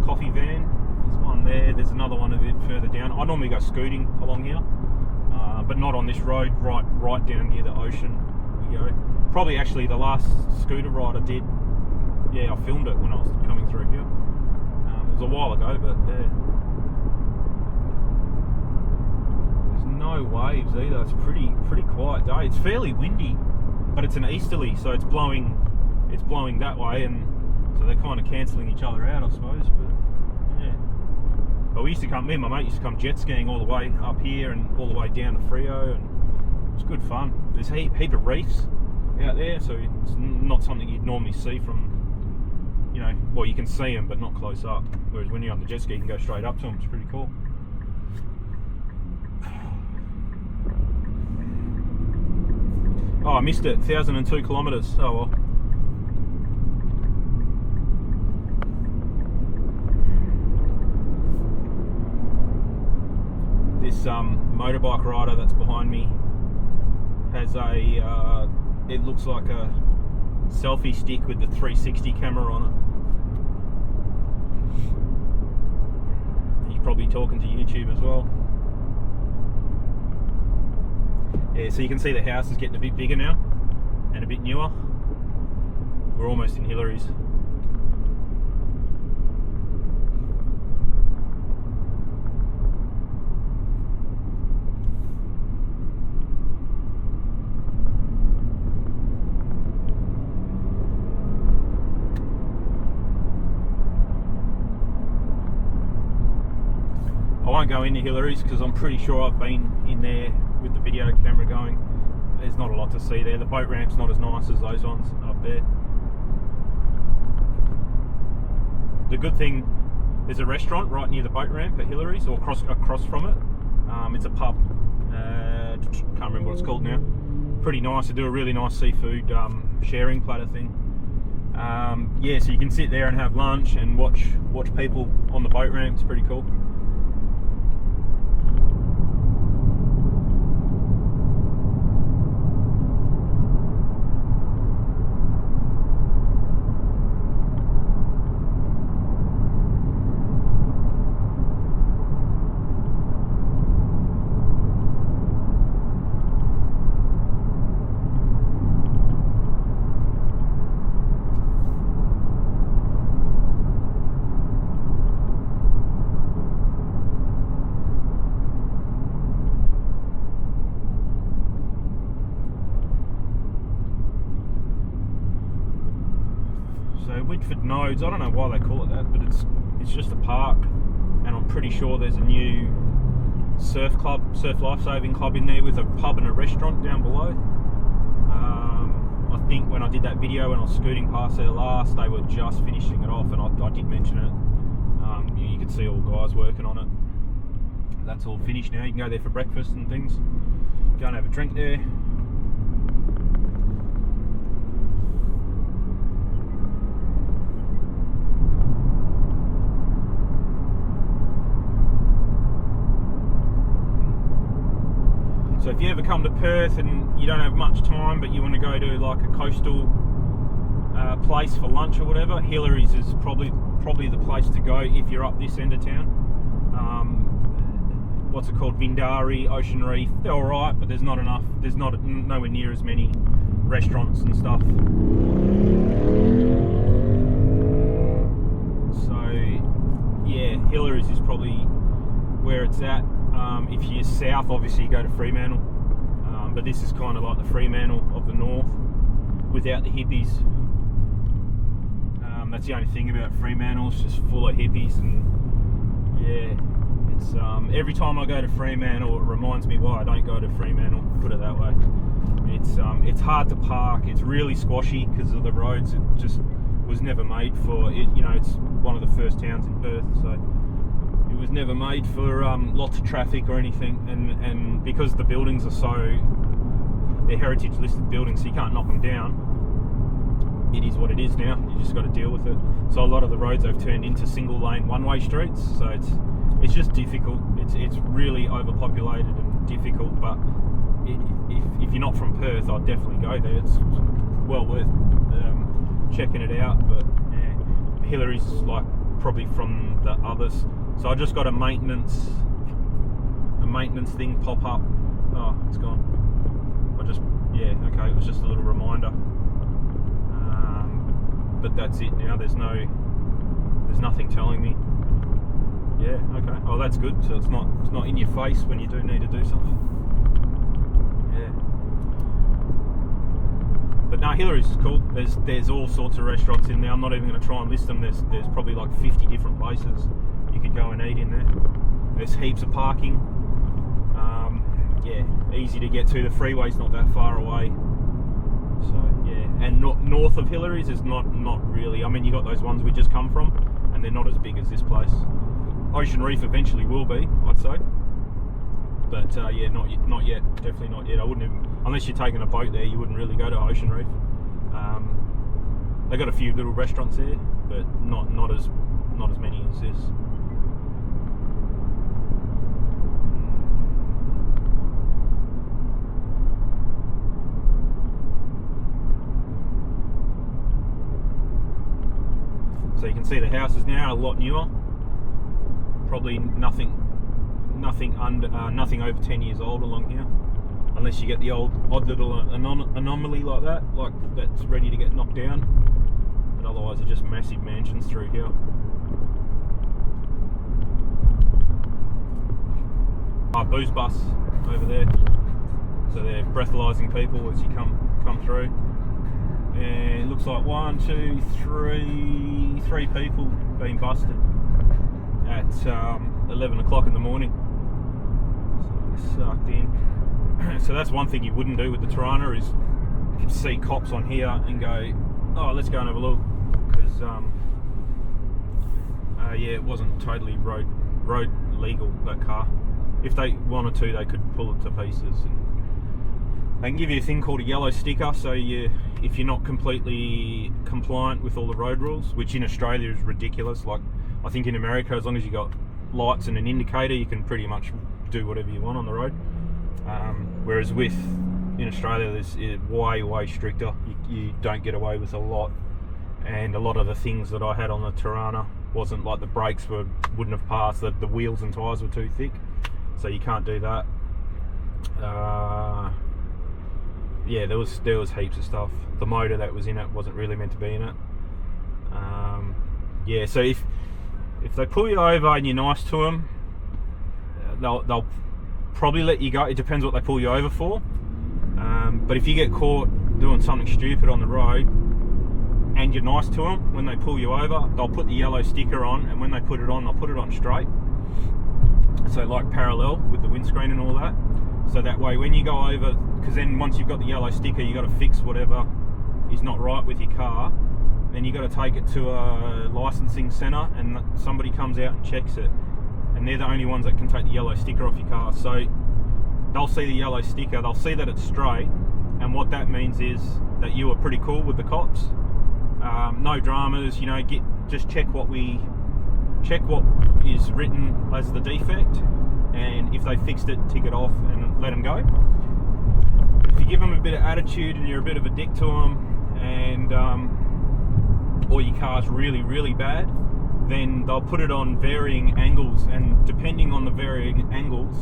Coffee van. There's one there. There's another one a bit further down. I normally go scooting along here, but not on this road. Right down near the ocean we go. Probably actually the last scooter ride I did. Yeah, I filmed it when I was coming through here. It was a while ago, but yeah. There's no waves either. It's pretty quiet day. It's fairly windy, but it's an easterly, so it's blowing that way, and so they're kind of cancelling each other out, I suppose. But yeah, but me and my mate used to come jet skiing all the way up here and all the way down to Frio, and it's good fun. There's heap of reefs out there, so it's not something you'd normally see from, you know, well, you can see them but not close up, whereas when you're on the jet ski you can go straight up to them. It's pretty cool. Oh, I missed it. 1,002 kilometres. Oh well. This motorbike rider that's behind me has a, it looks like a selfie stick with the 360 camera on it. He's probably talking to YouTube as well. Yeah, so you can see the house is getting a bit bigger now and a bit newer. We're almost in Hillary's. I won't go into Hillary's because I'm pretty sure I've been in there with the video camera going. There's not a lot to see there. The boat ramp's not as nice as those ones up there. The good thing, there's a restaurant right near the boat ramp at Hillary's, or across from it. It's a pub. Can't remember what it's called now. Pretty nice. They do a really nice seafood sharing platter thing. Yeah, so you can sit there and have lunch and watch people on the boat ramp. It's pretty cool. So Whitford Nodes, I don't know why they call it that, but it's just a park, and I'm pretty sure there's a new surf lifesaving club in there with a pub and a restaurant down below. I think when I did that video when I was scooting past there last, they were just finishing it off, and I did mention it. You could see all guys working on it. That's all finished now. You can go there for breakfast and things. Go and have a drink there. So if you ever come to Perth and you don't have much time but you want to go to like a coastal place for lunch or whatever, Hillary's is probably the place to go if you're up this end of town. What's it called? Vindari, Ocean Reef, they're alright, but there's not enough, there's nowhere near as many restaurants and stuff. So yeah, Hillary's is probably where it's at. If you're south, obviously you go to Fremantle, but this is kind of like the Fremantle of the north without the hippies. That's the only thing about Fremantle, it's just full of hippies, and yeah, it's every time I go to Fremantle it reminds me why I don't go to Fremantle, put it that way. It's hard to park, it's really squashy because of the roads. It just was never made for it, you know, it's one of the first towns in Perth, so it was never made for lots of traffic or anything, and because the buildings are they're heritage listed buildings, so you can't knock them down. It is what it is now, you just got to deal with it. So a lot of the roads have turned into single lane one-way streets, so it's just difficult. It's really overpopulated and difficult, but if you're not from Perth, I'd definitely go there. It's well worth checking it out. But yeah, Hillary's like probably from the others. So I just got a maintenance thing pop up. Oh, it's gone. Okay, it was just a little reminder. But that's it now. There's nothing telling me. Yeah, okay. Oh, that's good. So it's not in your face when you do need to do something. Yeah. But no, Hillary's is cool. There's all sorts of restaurants in there. I'm not even going to try and list them. There's probably like 50 different places you could go and eat in there. There's heaps of parking. Yeah, easy to get to. The freeway's not that far away. So yeah, and north of Hillary's is not really. I mean, you got those ones we just come from, and they're not as big as this place. Ocean Reef eventually will be, I'd say. But yeah, not yet. Definitely not yet. I wouldn't even, unless you're taking a boat there, you wouldn't really go to Ocean Reef. They got a few little restaurants there, but not as many as this. So you can see the houses now are a lot newer. Probably nothing over 10 years old along here, unless you get the odd little anomaly like that's ready to get knocked down. But otherwise, they're just massive mansions through here. Booze bus over there. So they're breathalyzing people as you come through. And it looks like 1, 2, 3 people being busted at 11 o'clock in the morning. So sucked in. So that's one thing you wouldn't do with the Tirana, is see cops on here and go, oh, let's go and have a look, because yeah, it wasn't totally road legal, that car. If they wanted to, they could pull it to pieces. And they can give you a thing called a yellow sticker, so if you're not completely compliant with all the road rules, which in Australia is ridiculous. Like, I think in America, as long as you got lights and an indicator, you can pretty much do whatever you want on the road. Whereas in Australia, it's way stricter. You don't get away with a lot, and a lot of the things that I had on the Tirana wasn't like, the brakes wouldn't have passed, the wheels and tyres were too thick, so you can't do that. Yeah, there was heaps of stuff. The motor that was in it wasn't really meant to be in it. Yeah, so if they pull you over and you're nice to them, they'll probably let you go. It depends what they pull you over for. But if you get caught doing something stupid on the road and you're nice to them, when they pull you over, they'll put the yellow sticker on, and when they put it on, they'll put it on straight, so like parallel with the windscreen and all that. So that way when you go over, because then once you've got the yellow sticker, you got to fix whatever is not right with your car. Then you got to take it to a licensing centre, and somebody comes out and checks it, and they're the only ones that can take the yellow sticker off your car. So they'll see the yellow sticker, they'll see that it's straight, and what that means is that you are pretty cool with the cops. No dramas, you know. Just check what is written as the defect, and if they fixed it, tick it off and let them go. If you give them a bit of attitude and you're a bit of a dick to them, and or your car's really bad, then they'll put it on varying angles, and depending on the varying angles,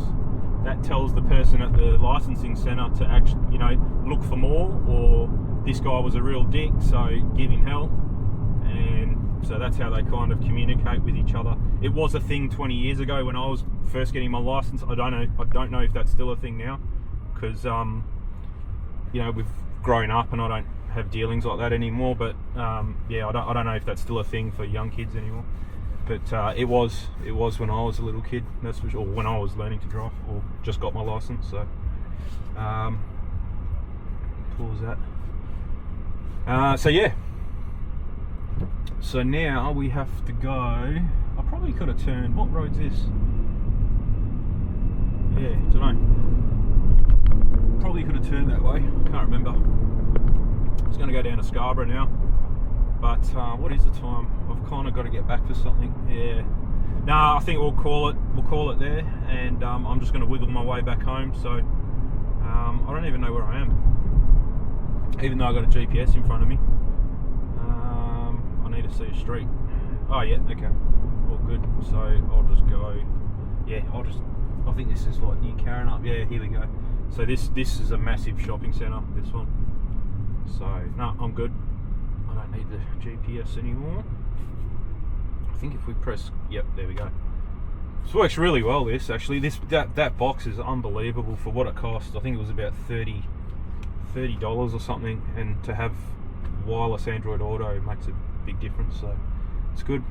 that tells the person at the licensing centre to actually, you know, look for more, or this guy was a real dick, so give him hell. And so that's how they kind of communicate with each other. It was a thing 20 years ago when I was first getting my license. I don't know if that's still a thing now, because you know, we've grown up and I don't have dealings like that anymore. But yeah, I don't know if that's still a thing for young kids anymore. But it was when I was a little kid, that's for sure, or when I was learning to drive or just got my license. So pause that. So yeah, so now we have to go. I probably could have turned, what road's this? Yeah, don't know, probably could have turned that way, can't remember. I was going to go down to Scarborough now, but what is the time? I've kind of got to get back for something. Yeah, no, I think we'll call it there, and I'm just going to wiggle my way back home. So I don't even know where I am, even though I got a GPS in front of me. I need to see a street. Oh yeah, okay, all good. So I'll just go. Yeah, I think this is like New Carrinup. Yeah, here we go. So this is a massive shopping centre, this one. So no, I'm good. I don't need the GPS anymore. I think if we press, yep, there we go. This works really well. This actually, that box is unbelievable for what it costs. I think it was about $30 or something, and to have wireless Android Auto makes a big difference. So it's good.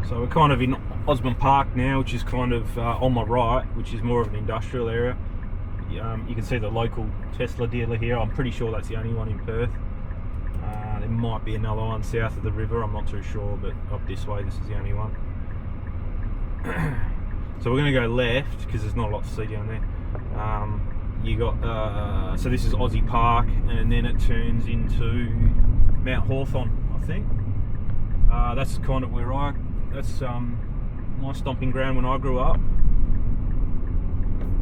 So we're kind of in Osborne Park now, which is kind of on my right, which is more of an industrial area. You can see the local Tesla dealer here. I'm pretty sure that's the only one in Perth. There might be another one south of the river, I'm not too sure, but up this way, this is the only one. So we're going to go left, because there's not a lot to see down there. You got, so this is Aussie Park, and then it turns into Mount Hawthorn, I think. That's kind of where that's my stomping ground when I grew up.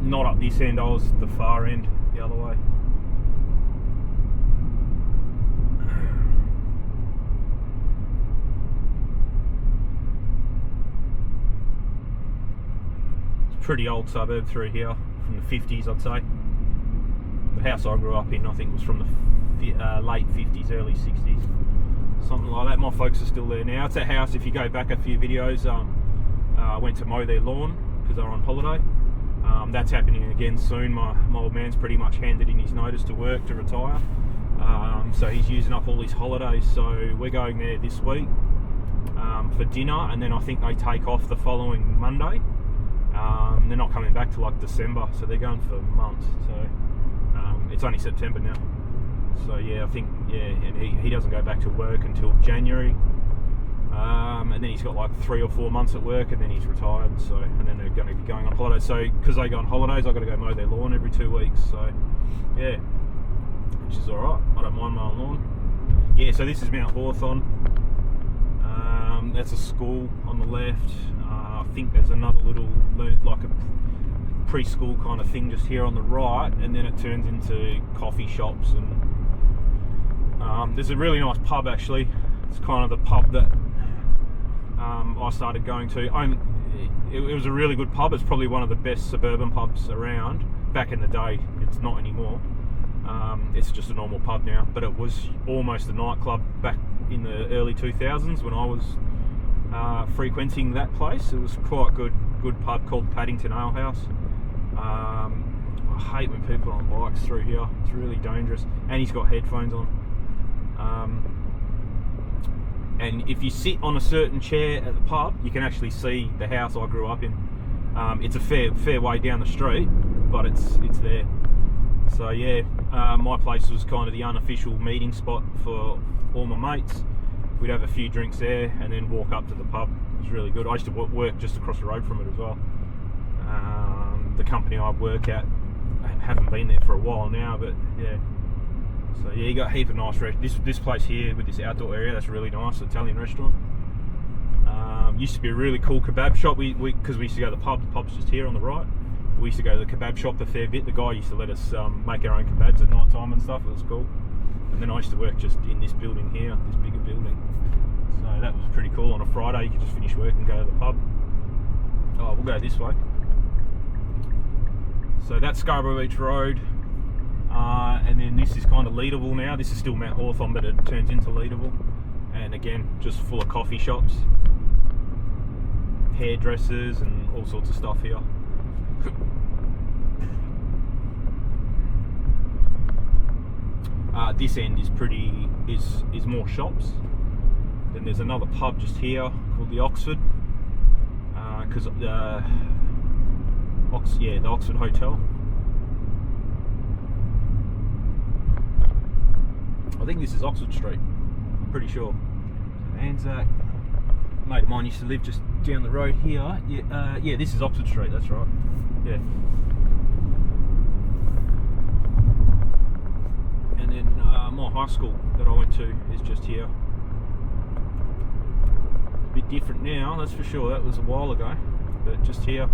Not up this end, I was the far end, the other way. It's a pretty old suburb through here, from the 50s I'd say. The house I grew up in, I think, was from the late 50s, early 60s. Something like that. My folks are still there now. It's a house, if you go back a few videos, I went to mow their lawn because they were on holiday. That's happening again soon. My old man's pretty much handed in his notice to work to retire. So he's using up all his holidays, so we're going there this week. for dinner, and then I think they take off the following Monday. They're not coming back till like December, so they're going for months. So it's only September now. So yeah, I think and he doesn't go back to work until January. And then he's got like 3 or 4 months at work, and then he's retired. So, and then they're going to be going on holidays. So, because they go on holidays, I've got to go mow their lawn every 2 weeks. So, yeah, which is all right. I don't mind mowing lawn. Yeah, so this is Mount Hawthorn. That's a school on the left. I think there's another little, like a preschool kind of thing just here on the right, and then it turns into coffee shops. And there's a really nice pub actually. It's kind of the pub that I started going to. It was a really good pub. It's probably one of the best suburban pubs around. Back in the day, it's not anymore. It's just a normal pub now, but it was almost a nightclub back in the early 2000s when I was frequenting that place. It was quite good pub called Paddington Ale House. I hate when people are on bikes through here. It's really dangerous, and he's got headphones on. And if you sit on a certain chair at the pub, you can actually see the house I grew up in. It's a fair way down the street, but it's there. So yeah, my place was kind of the unofficial meeting spot for all my mates. We'd have a few drinks there and then walk up to the pub. It was really good. I used to work just across the road from it as well. The company I work at, I haven't been there for a while now, but yeah. So yeah, you got a heap of nice this place here with this outdoor area. That's really nice, Italian restaurant. Used to be a really cool kebab shop. Because we used to go to the pub. The pub's just here on the right. We used to go to the kebab shop a fair bit. The guy used to let us make our own kebabs at night time and stuff. It was cool. And then I used to work just in this building here, this bigger building. So that was pretty cool. On a Friday, you could just finish work and go to the pub. Oh, we'll go this way. So that's Scarborough Beach Road. And then this is kind of Leederville now. This is still Mount Hawthorn, but it turns into Leederville. And again, just full of coffee shops, hairdressers, and all sorts of stuff here. This end is more shops. Then there's another pub just here called the Oxford, because the Oxford Hotel. I think this is Oxford Street, I'm pretty sure. Anzac. Mate of mine used to live just down the road here. Yeah, this is Oxford Street, that's right. Yeah. And then my high school that I went to is just here. A bit different now, that's for sure. That was a while ago, but just here.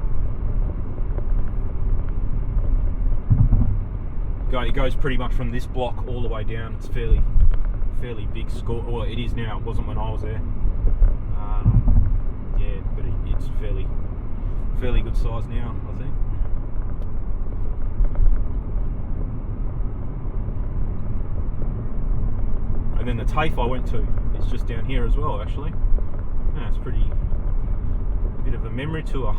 It goes pretty much from this block all the way down. It's fairly big school. Well, it is now. It wasn't when I was there. Yeah, but it's fairly good size now, I think. And then the TAFE I went to is just down here as well, actually. Yeah, it's a bit of a memory tour.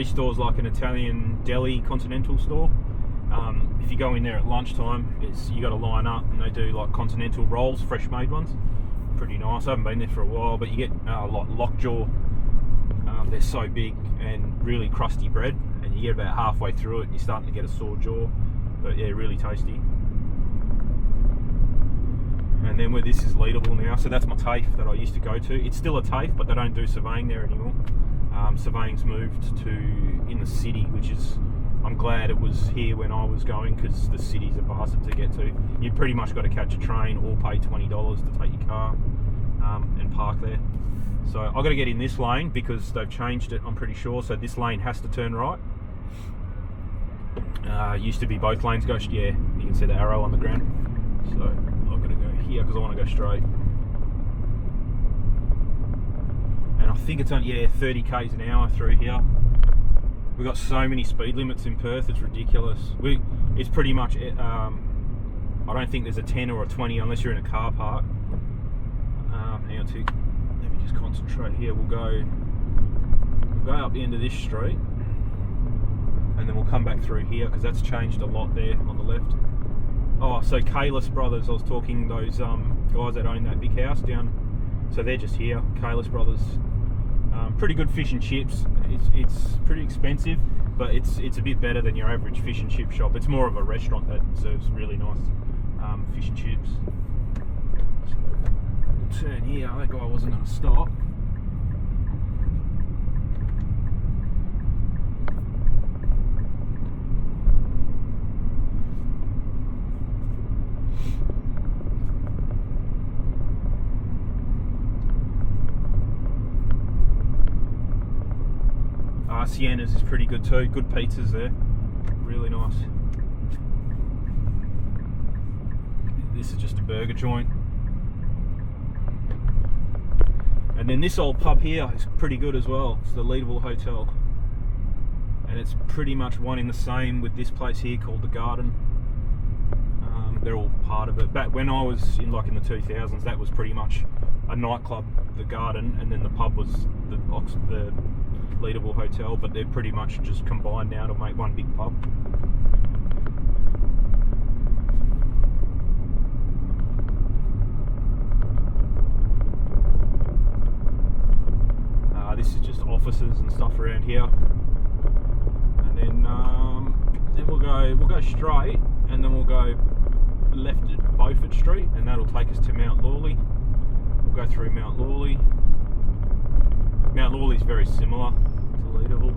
Store's like an Italian deli continental store. If you go in there at lunchtime, you got to line up, and they do like continental rolls, fresh made ones. Pretty nice. I haven't been there for a while, but you get like lockjaw. They're so big and really crusty bread, and you get about halfway through it and you're starting to get a sore jaw. But yeah, really tasty. And then this is Leederville now, so that's my TAFE that I used to go to. It's still a TAFE, but they don't do surveying there anymore. Surveying's moved to in the city, which is, I'm glad it was here when I was going, because the city's a bastard to get to. You've pretty much got to catch a train or pay $20 to take your car and park there. So I've got to get in this lane because they've changed it, I'm pretty sure. So this lane has to turn right. Used to be both lanes go, yeah, you can see the arrow on the ground. So I've got to go here because I want to go straight. And I think it's on, yeah, 30 k's an hour through here. We've got so many speed limits in Perth, it's ridiculous. It's pretty much, I don't think there's a 10 or a 20 unless you're in a car park. Hang on, let me just concentrate here. We'll go up the end of this street, and then we'll come back through here because that's changed a lot there on the left. Oh, so Kalis Brothers, I was talking, those guys that own that big house down, so they're just here, Kalis Brothers. Pretty good fish and chips. It's pretty expensive, but it's a bit better than your average fish and chip shop. It's more of a restaurant that serves really nice fish and chips. So we'll turn here. That guy wasn't going to stop. Sienna's is pretty good too. Good pizzas there. Really nice. This is just a burger joint. And then this old pub here is pretty good as well. It's the Leadable Hotel. And it's pretty much one in the same with this place here called The Garden. They're all part of it. Back when I was in the 2000s, that was pretty much a nightclub, The Garden, and then the pub was the Leadable Hotel, but they're pretty much just combined now to make one big pub. This is just offices and stuff around here, and then we'll go straight, and then we'll go left at Beaufort Street, and that'll take us to Mount Lawley. We'll go through Mount Lawley. Mount Lawley is very similar to Leadable.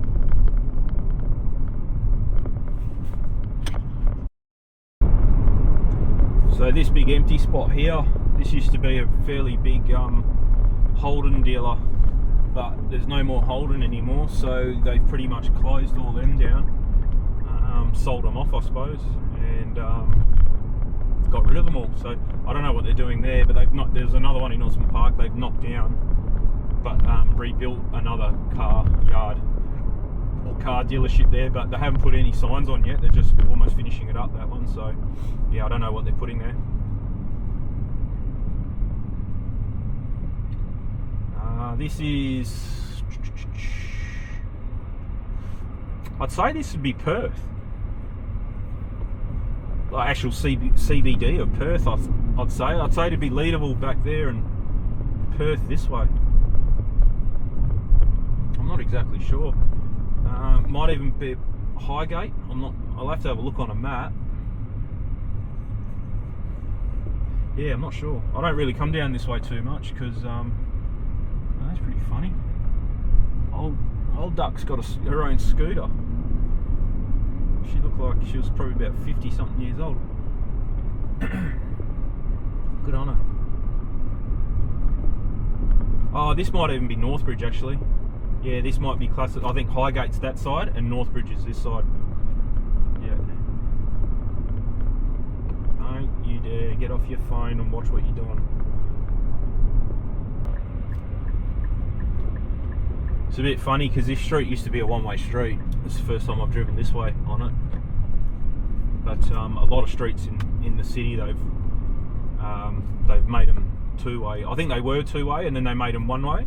So this big empty spot here, this used to be a fairly big Holden dealer, but there's no more Holden anymore, so they've pretty much closed all them down, sold them off I suppose, and got rid of them all. So I don't know what they're doing there, but there's another one in Osborne Park they've knocked down, but rebuilt another car yard or car dealership there, but they haven't put any signs on yet. They're just almost finishing it up, that one. So yeah, I don't know what they're putting there. This is, I'd say this would be Perth, like actual CBD of Perth. I'd say it'd be Leadable back there and Perth this way. I'm not exactly sure. Might even be Highgate. I'll have to have a look on a map. Yeah, I'm not sure. I don't really come down this way too much because that's pretty funny. Old Duck's got her own scooter. She looked like she was probably about 50 something years old. Good on her. Oh, this might even be Northbridge actually. Yeah, this might be classic. I think Highgate's that side and Northbridge is this side. Yeah. Don't you dare get off your phone and watch what you're doing. It's a bit funny because this street used to be a one-way street. This is the first time I've driven this way on it. But a lot of streets in the city they've made them two-way. I think they were two-way and then they made them one-way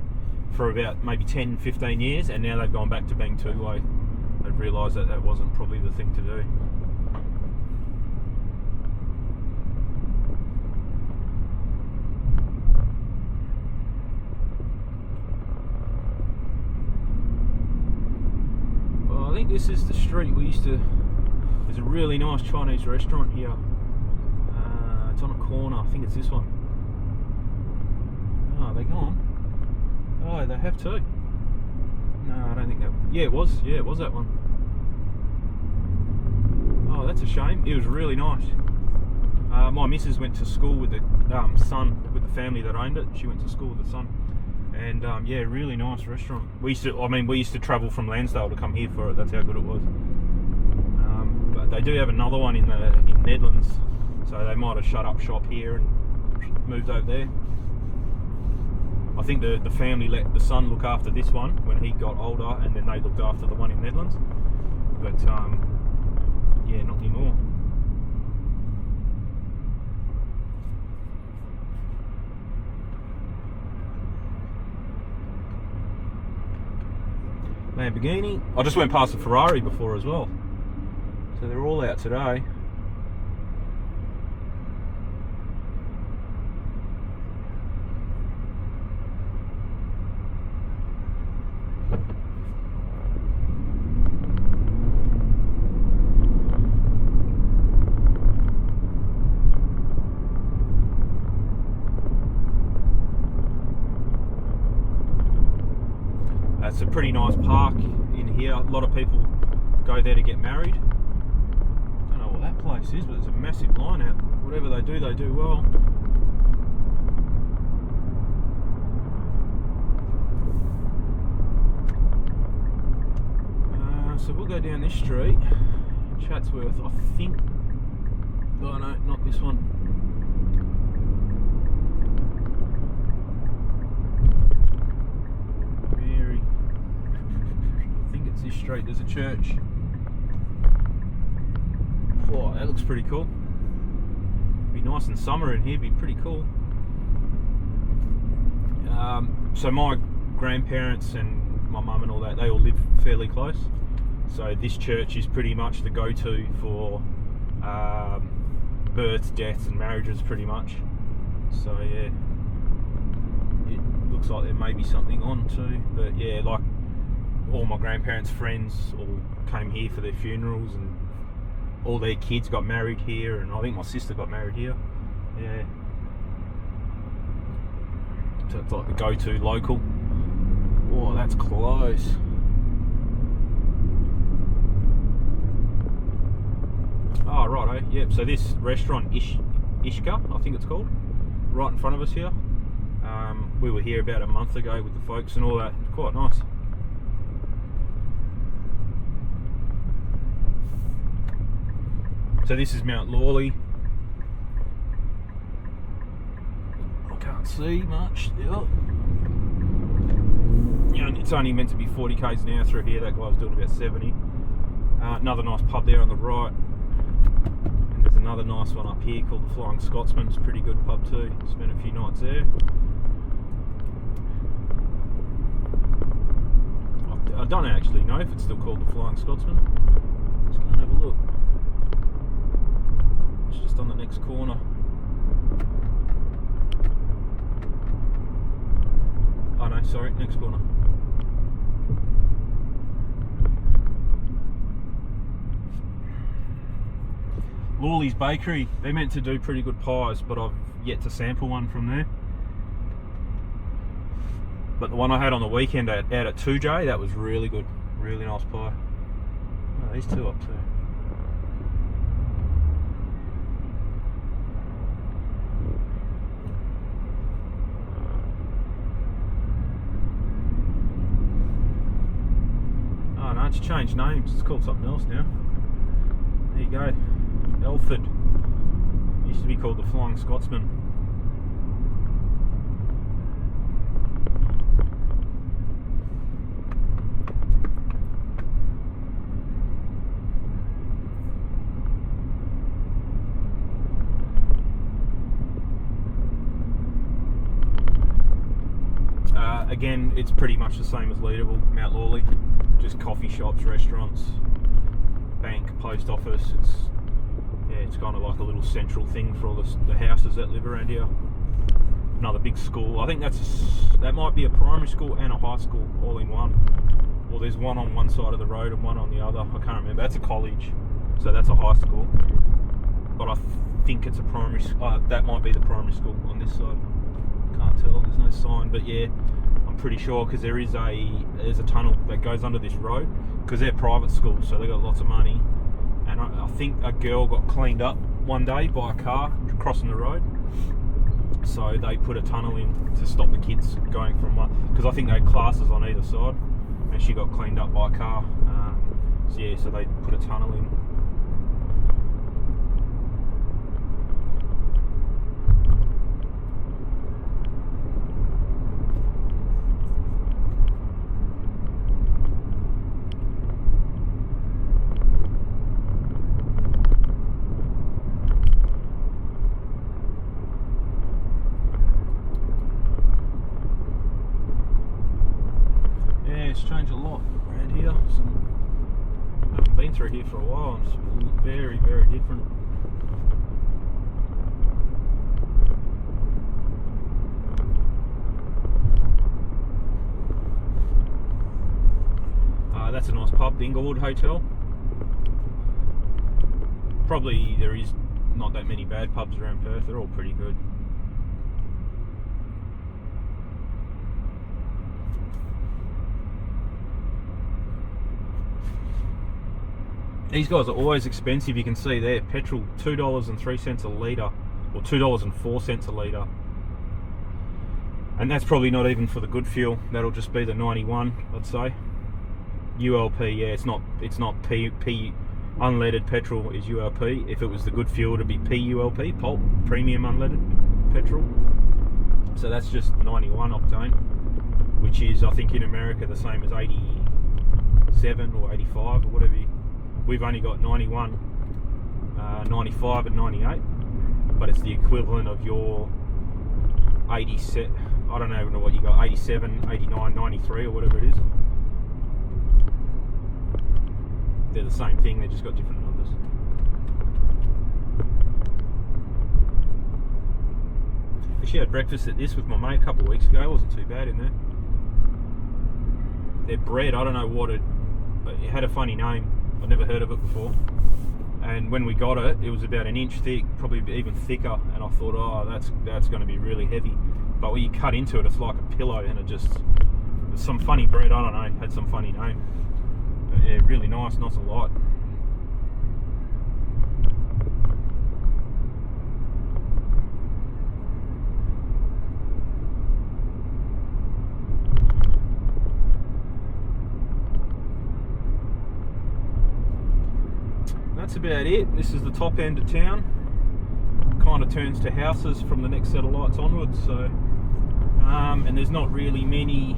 for about maybe 10-15 years, and now they've gone back to being two-way. They've realised that that wasn't probably the thing to do. I think this is the street we used to. There's a really nice Chinese restaurant here. It's on a corner. I think it's this one. Oh, they gone? Oh, they have too. No, I don't think that. Yeah, it was. Yeah, it was that one. Oh, that's a shame. It was really nice. My missus went to school with the son, with the family that owned it. She went to school with the son. And yeah, really nice restaurant. We used to travel from Lansdale to come here for it. That's how good it was. But But they do have another one in Nedlands, so they might have shut up shop here and moved over there. I think the family let the son look after this one when he got older, and then they looked after the one in Nedlands. But yeah, not anymore. Lamborghini. I just went past a Ferrari before as well, so they're all out today. It's a pretty nice park in here. A lot of people go there to get married. Don't know what that place is, but there's a massive line out. Whatever they do well. So we'll go down this street, Chatsworth, I think. Oh no, not this one. This street, there's a church. Oh, that looks pretty cool. Be nice in summer in here, be pretty cool. So my grandparents and my mum and all that, they all live fairly close. So this church is pretty much the go-to for births, deaths and marriages pretty much. So yeah, it looks like there may be something on too, but yeah, like all my grandparents' friends all came here for their funerals, and all their kids got married here, and I think my sister got married here. Yeah. So it's like the go-to local. Oh, that's close. Oh, righto. Yep. So this restaurant, Ishka, I think it's called, right in front of us here. We were here about a month ago with the folks and all that. Quite nice. So this is Mount Lawley. I can't see much still. Yeah, it's only meant to be 40 k's an hour through here. That guy was doing about 70. Another nice pub there on the right. And there's another nice one up here called the Flying Scotsman. It's a pretty good pub too. Spent a few nights there. I don't actually know if it's still called the Flying Scotsman. Let's go and have a look. It's just on the next corner. Oh no, sorry, next corner. Lawley's Bakery, they're meant to do pretty good pies, but I've yet to sample one from there. But the one I had on the weekend out at 2J, that was really good. Really nice pie. Oh, these two up too. Oh no, it's changed names. It's called something else now. There you go. Elford. Used to be called the Flying Scotsman. Again, it's pretty much the same as Leederville, Mount Lawley. Just coffee shops, restaurants, bank, post office. It's kind of like a little central thing for all the houses that live around here. Another big school. I think that might be a primary school and a high school all in one. Well, there's one on one side of the road and one on the other. I can't remember. That's a college, so that's a high school. But I think it's a primary. That might be the primary school on this side. Can't tell. There's no sign, but yeah. I'm pretty sure because there's a tunnel that goes under this road because they're private schools, so they got lots of money. And I think a girl got cleaned up one day by a car crossing the road, so they put a tunnel in to stop the kids going from one. Because I think they had classes on either side, and she got cleaned up by a car. So yeah, so they put a tunnel in. been through here for a while, and it's very, very different. That's a nice pub, the Inglewood Hotel. Probably there is not that many bad pubs around Perth, they're all pretty good. These guys are always expensive, you can see there, petrol $2.03 a litre, or $2.04 a litre. And that's probably not even for the good fuel, that'll just be the 91, I'd say. ULP, yeah, it's not P unleaded petrol is ULP. If it was the good fuel, it'd be PULP, pulp, premium unleaded petrol. So that's just 91 octane, which is, I think in America, the same as 87 or 85 or whatever. We've only got 91, 95 and 98, but it's the equivalent of your 87, I don't know what you got, 87, 89, 93 or whatever it is. They're the same thing, they just got different numbers. Actually had breakfast at this with my mate a couple of weeks ago, it wasn't too bad in there. Their bread, I don't know what it had a funny name, I'd never heard of it before. And when we got it, it was about an inch thick, probably even thicker, and I thought, oh, that's going to be really heavy. But when you cut into it, it's like a pillow, and it just, it's some funny bread, I don't know, had some funny name. But yeah, really nice and light. That's about it. This is the top end of town. Kind of turns to houses from the next set of lights onwards. So, and there's not really many.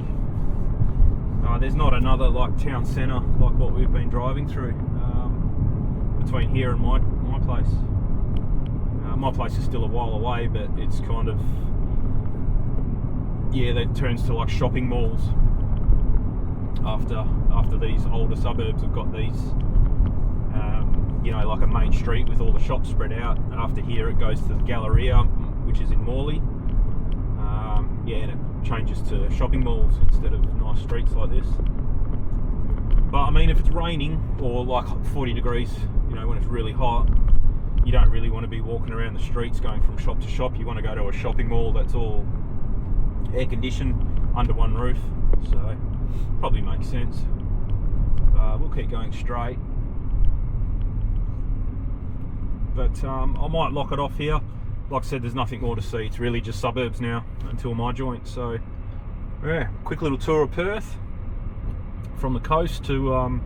There's not another like town centre like what we've been driving through between here and my place. My place is still a while away, but it's kind of, yeah, that turns to like shopping malls after these older suburbs have got these. You know, like a main street with all the shops spread out. After here it goes to the Galleria, which is in Morley. Yeah, and it changes to shopping malls instead of nice streets like this. But I mean, if it's raining or like 40 degrees, you know, when it's really hot, you don't really want to be walking around the streets going from shop to shop. You want to go to a shopping mall that's all air conditioned under one roof. So probably makes sense. We'll keep going straight. But I might lock it off here. Like I said, there's nothing more to see. It's really just suburbs now until my joint. So yeah, quick little tour of Perth from the coast to a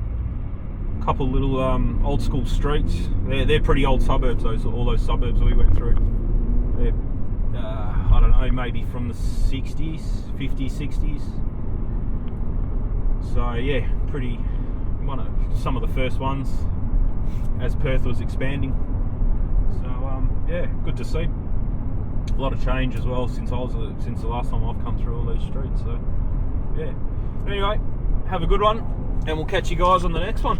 couple little old school streets. They're pretty old suburbs, all those suburbs we went through. They're, I don't know, maybe from the 60s, 50s, 60s. So yeah, pretty, some of the first ones as Perth was expanding. So yeah, good to see. A lot of change as well since the last time I've come through all these streets. So yeah. Anyway, have a good one, and we'll catch you guys on the next one.